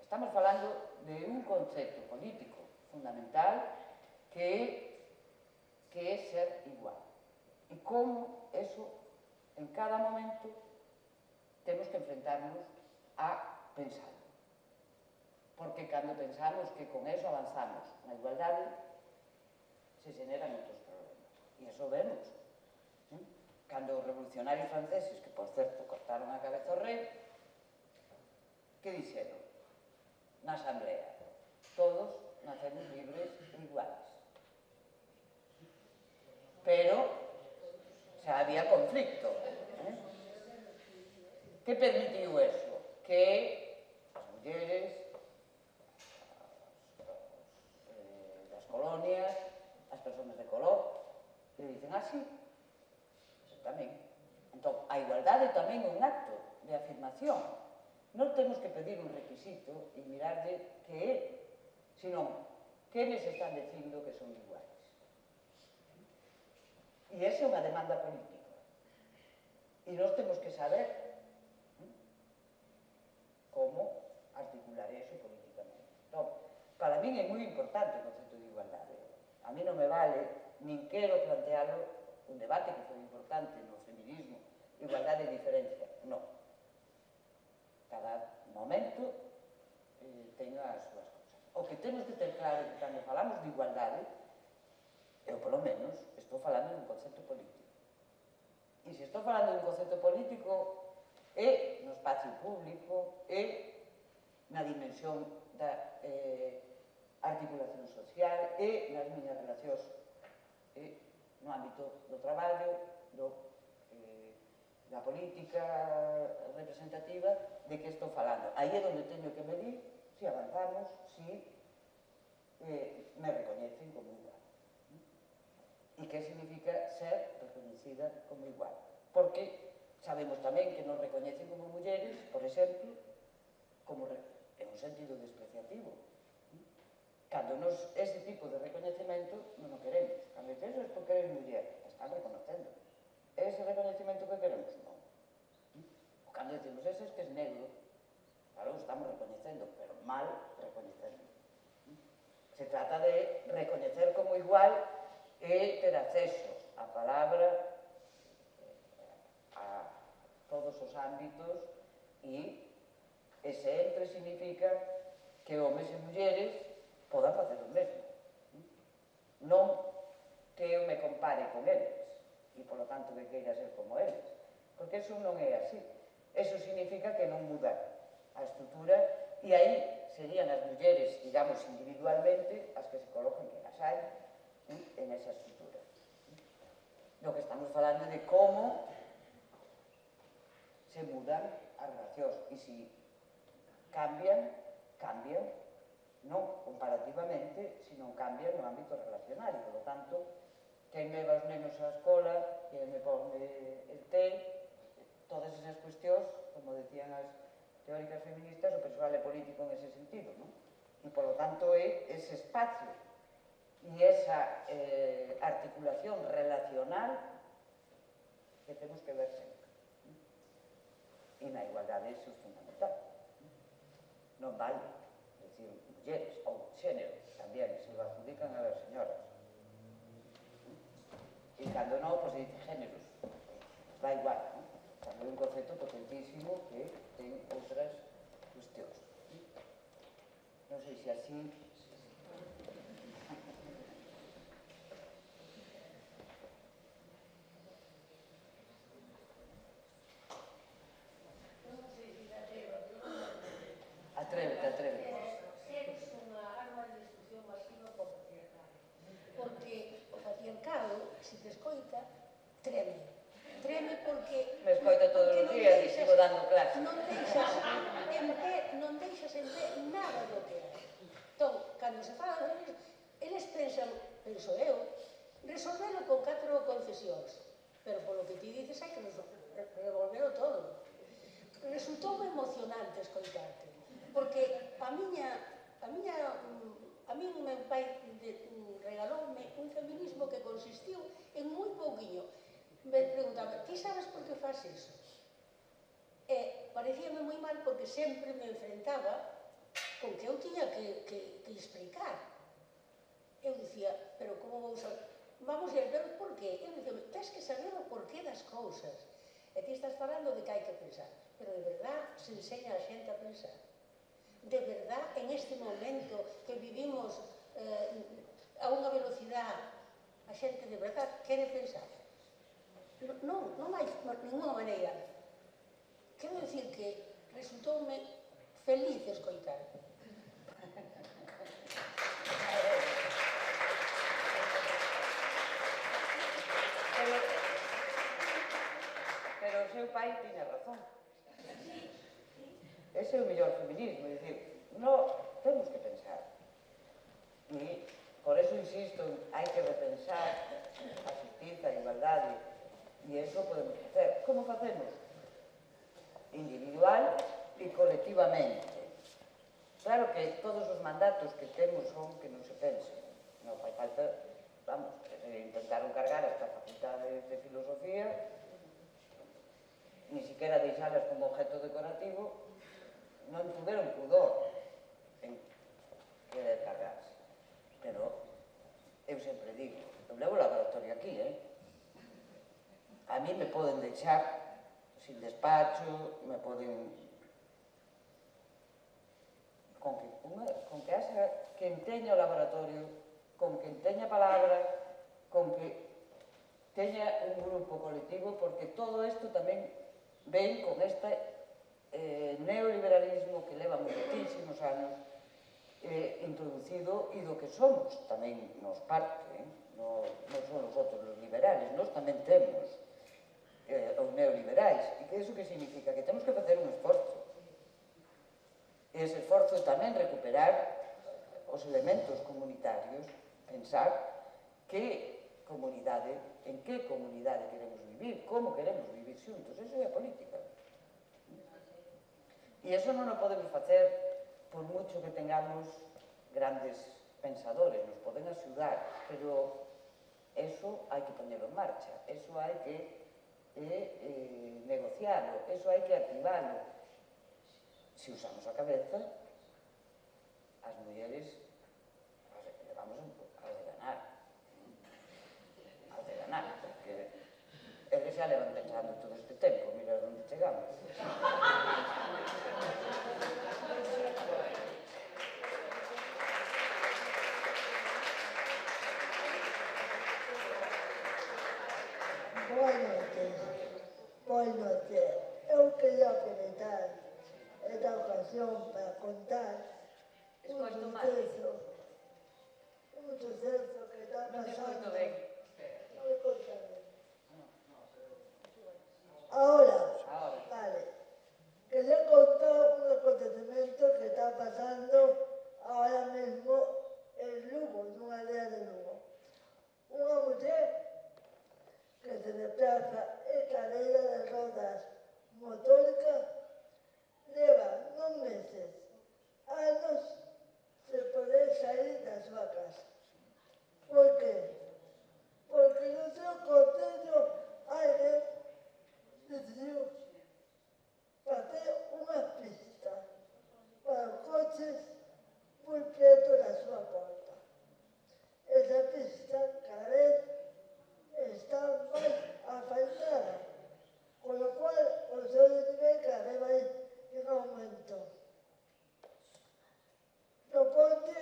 Estamos falando de un concepto político fundamental que é ser igual. E como eso, en cada momento, temos que enfrentarnos a pensar. Porque cando pensamos que con eso avanzamos na igualdade, se generan outros problemas. E eso vemos. Cando os revolucionarios franceses, que por certo cortaron a cabeza ao rei, que dixeron? Na asamblea, todos nacemos libres e iguales. Pero xa había conflicto. Que permitiu eso? Que as mulleres das colonias, as persoas de color, que dicen así, tamén. Entón, a igualdade tamén é un acto de afirmación. Non temos que pedir un requisito e mirarlle que é, senón, que eles están dicindo que son iguais. E esa é unha demanda política. E nós temos que saber como articular eso políticamente. Entón, para min é moi importante o concepto de igualdade. A mí non me vale, nin quero plantearlo un debate que foi importante no feminismo, igualdade e diferencia. Non. Cada momento ten as súas cousas. O que temos que ter claro que cando falamos de igualdade, eu polo menos estou falando dun concepto político. E se estou falando dun concepto político é no espacio público, é na dimensión da articulación social, é nas miñas relacións no ámbito do traballo, da política representativa, de que estou falando. Aí é onde teño que medir se avanzamos, se me recoñecen como igual. E que significa ser reconhecida como igual. Porque sabemos tamén que nos recoñecen como mulleres, por exemplo, como en un sentido despreciativo. Cando nos ese tipo de recoñecemento non o queremos. Cando dices, eso é porque eres muller, están reconocendo. Ese recoñecemento que queremos, non. O cando decimos, ese es que es negro, claro, estamos recoñecendo, pero mal recoñecendo. Se trata de recoñecer como igual e ter acceso á palabra, a todos os ámbitos, e ese entre significa que homes e mulleres podan facer o mesmo. Non que eu me compare con eles e, polo tanto, que queira ser como eles. Porque eso non é así. Eso significa que non muda a estrutura e aí serían as mulleres, digamos, individualmente, as que se coloquen que las hai en esa estrutura. Lo que estamos falando de como se mudan as relacións e se cambian, non comparativamente, sino cambian no ámbito relacional e, por lo tanto, quen leva os nenos á escola, quen me pone el té, todas esas cuestións, como decían as teóricas feministas, o persoal é político en ese sentido, non? E, por lo tanto, é ese espacio e esa articulación relacional que temos que ver sempre. E na igualdade iso é fundamental. Non vale decir mulleres ou xénero, tamén se lo adjudican a las señoras. E cando non, pois dice géneros. Da igual, non? Cando é un concepto potentísimo que ten outras cuestións. Non sei se así... Atrévete. Eres unha arma de destrucción masiva para o patriarcado. Porque o patriarcado, se te escoita, treme. Treme porque... Me escoita todos os días e sigo dando clase. Non deixas en pé nada do que hai. Entón, cando se fala deles, eles pensan, penso eu, resolvelo con 4 concesións. Pero polo que ti dices hai que revolvelo todo. Resultou emocionante escoitarte. Porque a min o meu pai regaloume un feminismo que consistiu en moi pouquiño. Me preguntaba, ti sabes por que faz iso? E parecíame moi mal porque sempre me enfrentaba con que eu tiña que explicar. Eu dicía, pero como vou saber? Vamos a ver por qué. Eu dicía, tens que saber o porqué das cousas. E ti estás falando de que hai que pensar. Pero de verdad se enseña a xente a pensar. De verdad, en este momento que vivimos a unha velocidade, a xente de verdad quere pensar. Non hai ninguna maneira. Quero dicir que resultoume feliz escoitar. Pero o seu pai tiña razón. Ese é o mellor feminismo, é dicir, non temos que pensar. E por eso insisto, hai que repensar a justiza, a igualdade, e eso podemos facer. Como facemos? Individual e colectivamente. Claro que todos os mandatos que temos son que non se pensen. Non fai falta, vamos, intentaron cargar hasta facultades de filosofía, ni siquiera deixalas como objeto decorativo, non tuveron pudor en querer cargarse. Pero eu sempre digo, eu levo o laboratorio aquí, A mí me poden deixar sin despacho, me poden... Con que haxa quen teña o laboratorio, con quen teña palabra, con que teña un grupo colectivo, porque todo isto tamén ven con este neoliberalismo que leva moitísimos anos introducido e do que somos tamén nos parte, non son os outros os liberales, nós tamén temos os neoliberais. E que iso que significa? Que temos que facer un esforzo. E ese esforzo tamén recuperar os elementos comunitarios, pensar que comunidade, en que comunidade queremos vivir, como queremos vivir xuntos, eso é a política. E iso non o podemos facer por mucho que tengamos grandes pensadores, nos poden axudar, pero eso hai que poñerlo en marcha, eso hai que negociarlo, eso hai que activarlo. Se usamos a cabeza, as mulleres levamos a de ganar, porque eles xa levan pensando todo este tempo, mira onde chegamos. Boas noches. Boas noches. Eu quería aproveitar esta ocasión para contar un suceso que está pasando. Non me escoito ben. Ahora, vale. Quería contar un acontecimiento que está pasando ahora mismo en Lugo, nunha aldea de Lugo. Unha muller que se desplaza en cadeira de rodas motórica leva non meses, anos, sen poder sair da súa casa. Por que? Porque no seu concello alguén decidiu facer unha pista para coches moi preto da súa porta. Esa pista cada vez está máis asfaltada, con lo cual o seu desnivel cada vez vai en aumento. Proponte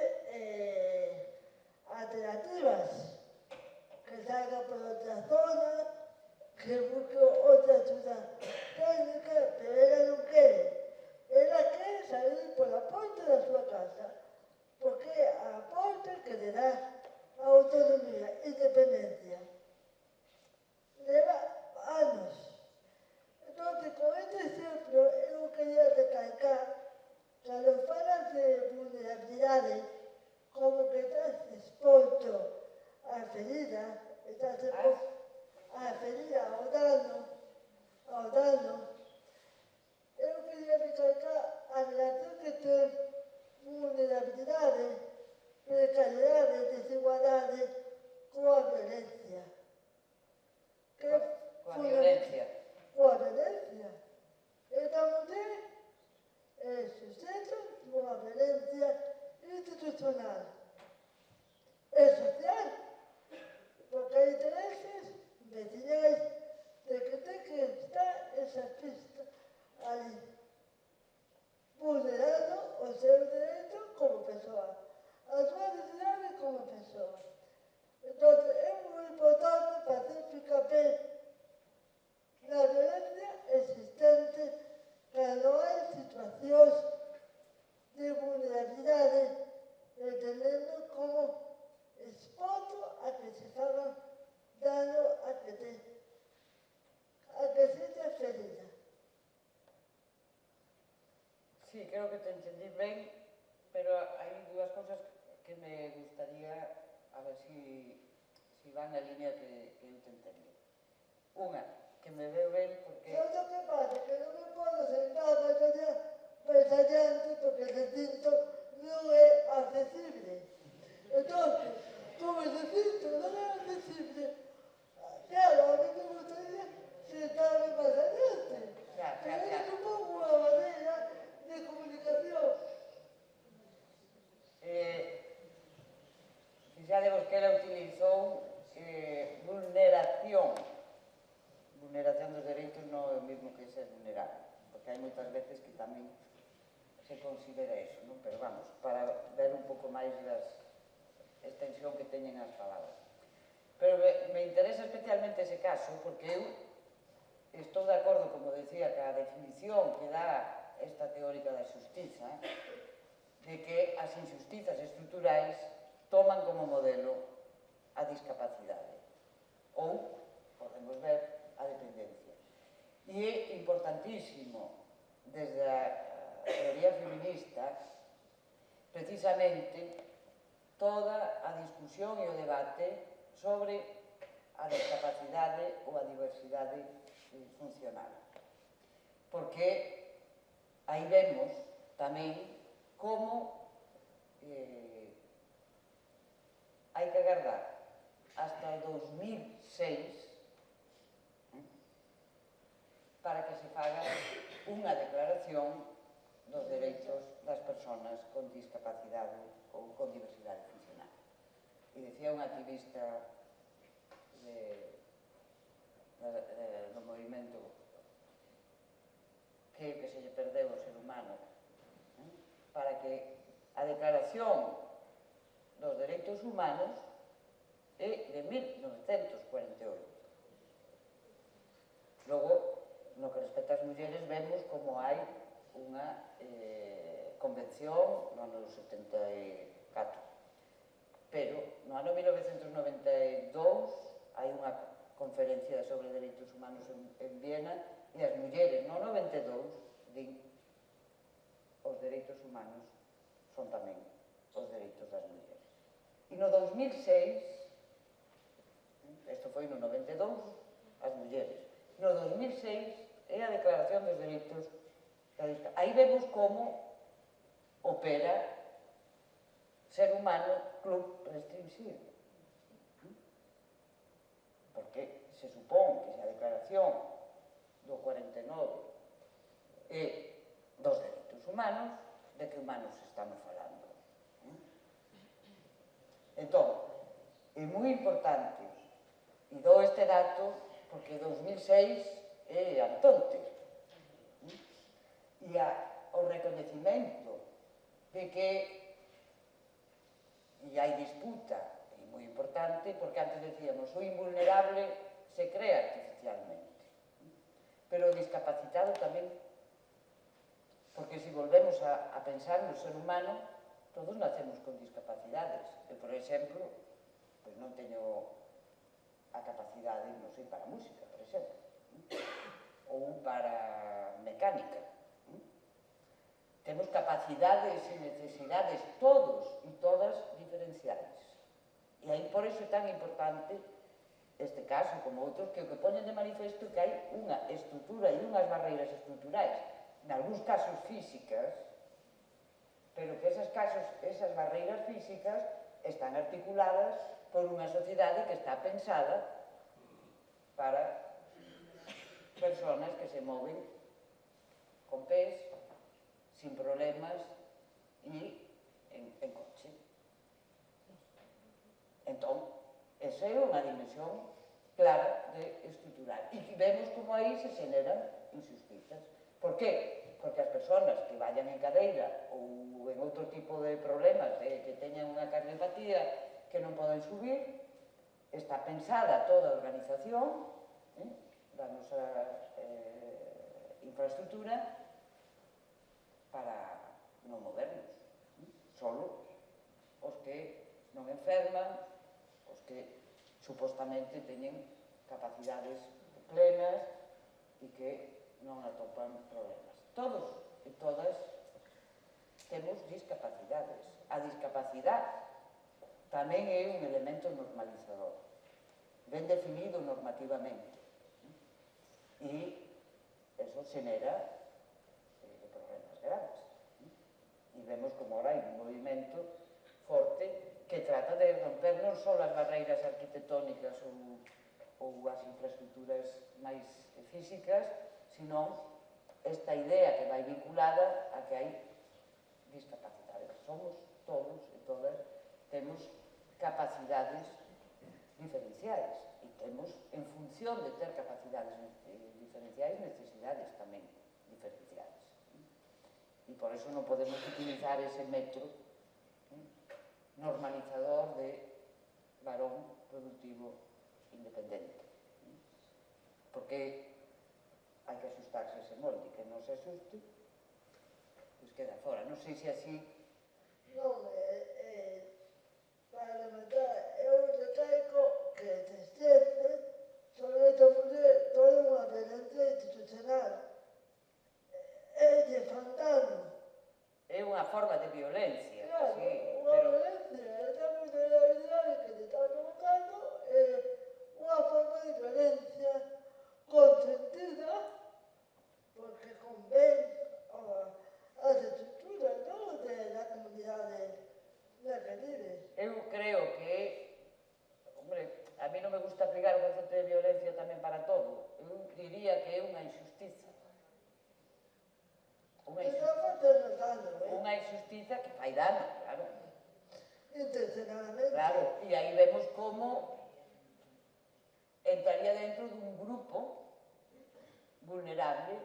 alternativas, que salga por outra zona, que busque outra axuda técnica, pero ela non quere. Ela quere salir pola porta da súa casa, porque a porta que le dá autonomía, independencia. Leva anos. Entón, con este exemplo, eu quería recalcar cando falas de vulnerabilidade, como que estás exposto á ferida, estás exposto á ferida, ao dano. Eu quería recalcar a relación que ten vulnerabilidade, precariedade, desigualdade coa violencia. Coa violencia. Coa violencia. Esta muller é suxeto dunha violencia institucional e social, porque hai intereses veciñais de que ten que estar esa pista ali, vulnerando o seu dereito como persoa, a súa dignidade como persoa. Entón, é moi importante facer fincapé na violencia existente cando hai situacións de vulnerabilidade, entendendo como exposto a que se faga dano a que se ferida. Sí, creo que te entendí ben, pero hai dúas cosas que me gustaría a ver si van na línea que eu te entendo. Unha, que me veo ben porque... Sabes o que pasa? Que non me podo sentar ensayante porque el recinto non é accesible. Entón, como el recinto non é accesible, claro, a mí me gustaría sentarme máis adiante. Pero é supongo unha maneira de comunicación. Fixadevos que ela utilizou vulneración dos dereitos non é o mesmo que ser vulnerable, porque hai moitas veces que tamén se considera eso, non? Pero vamos, para ver un pouco máis da extensión que teñen as palabras. Pero me interesa especialmente ese caso, porque eu estou de acordo, como decía, que a definición que dá esta teórica da xustiza, de que as injustizas estruturais toman como modelo a discapacidade, ou, podemos ver, a dependencia. E é importantísimo, desde a teoría feminista, precisamente, toda a discusión e o debate sobre a discapacidade ou a diversidade funcional. Porque aí vemos tamén como hai que agardar hasta o 2006 para que se faga unha declaración dos dereitos das persoas con discapacidade ou con diversidade funcional. E decía un activista do movimento que se lle perdeu o ser humano para que a declaración dos dereitos humanos é de 1948. Logo, no que respecta ás mulleres, vemos como hai unha convención no ano 74. Pero no ano 1992 hai unha conferencia sobre dereitos humanos en Viena e as mulleres no 92 din os dereitos humanos son tamén os dereitos das mulleres. E no 2006, isto foi no 92, as mulleres. No 2006 é a Declaración dos Dereitos da Discapacidade. Aí vemos como opera ser humano club restringido. Porque se supón que se a Declaración do 49 é dos dereitos humanos, de que humanos estamos falando? Entón, é moi importante, e dou este dato porque 2006 é antonte, e o recoñecimento de que hai disputa, é moi importante, porque antes decíamos, o invulnerable se crea artificialmente, pero o discapacitado tamén, porque se volvemos a pensar no ser humano, todos nacemos con discapacidades. Eu, por exemplo, pois non teño a capacidade, non sei, para música, por exemplo, ou para mecánica. Temos capacidades e necesidades todos e todas diferenciais. E aí por iso é tan importante este caso como outros que o que poñen de manifesto que hai unha estrutura e unhas barreiras estruturais, en algúns casos físicas, pero que esas barreiras físicas están articuladas por unha sociedade que está pensada para personas que se moven con pés, sin problemas e en coche. Entón, esa é unha dimensión clara de estrutural. E vemos como aí se xeneran injustizas. Por qué? Porque as persoas que vayan en cadeira ou en outro tipo de problemas, que teñan unha cardiopatía que non poden subir, está pensada toda a organización da nosa infraestructura para non movernos. Solo os que non enferman, os que supostamente teñen capacidades plenas e que non atopan problemas. Todos e todas temos discapacidades. A discapacidade tamén é un elemento normalizador, ben definido normativamente. E eso xenera problemas graves. E vemos como ahora hai un movimento forte que trata de romper non só as barreiras arquitectónicas ou as infraestructuras máis físicas, sino esta idea que vai vinculada a que hai discapacidades. Somos todos e todas, temos capacidades diferenciais e temos, en función de ter capacidades diferenciais, necesidades tamén diferenciadas. E por eso non podemos utilizar ese metro normalizador de varón productivo independente. Porque hai que asustarse ese molde, que non se asuste, pois queda fora. Non sei se así... Non, para levantar, eu recalco que desde sobre esta muller toda unha violencia institucional. É de fantasma. É unha forma de violencia, Claro, sí, unha pero... violencia, esta vulnerabilidade que te está provocando é unha forma de violencia consentida porque convén as estructuras, non da comunidade na que vives. Eu creo que, hombre, a mí non me gusta aplicar o concepto de violencia tamén para todo. Eu diría que é unha injustiza. Unha injustiza que fai dano, claro. Intencionadamente. Claro, e aí vemos como entraría dentro dun grupo vulnerable,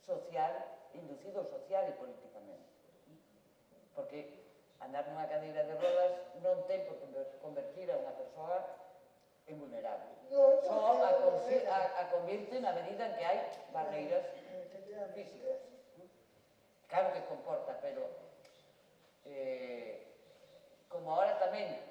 social, inducido social e políticamente. Porque andar nunha cadeira de rodas non ten por que convertir a unha persoa en vulnerable. No, Só porque a convirte na medida en que hai barreiras físicas. Claro que comporta, pero como ahora tamén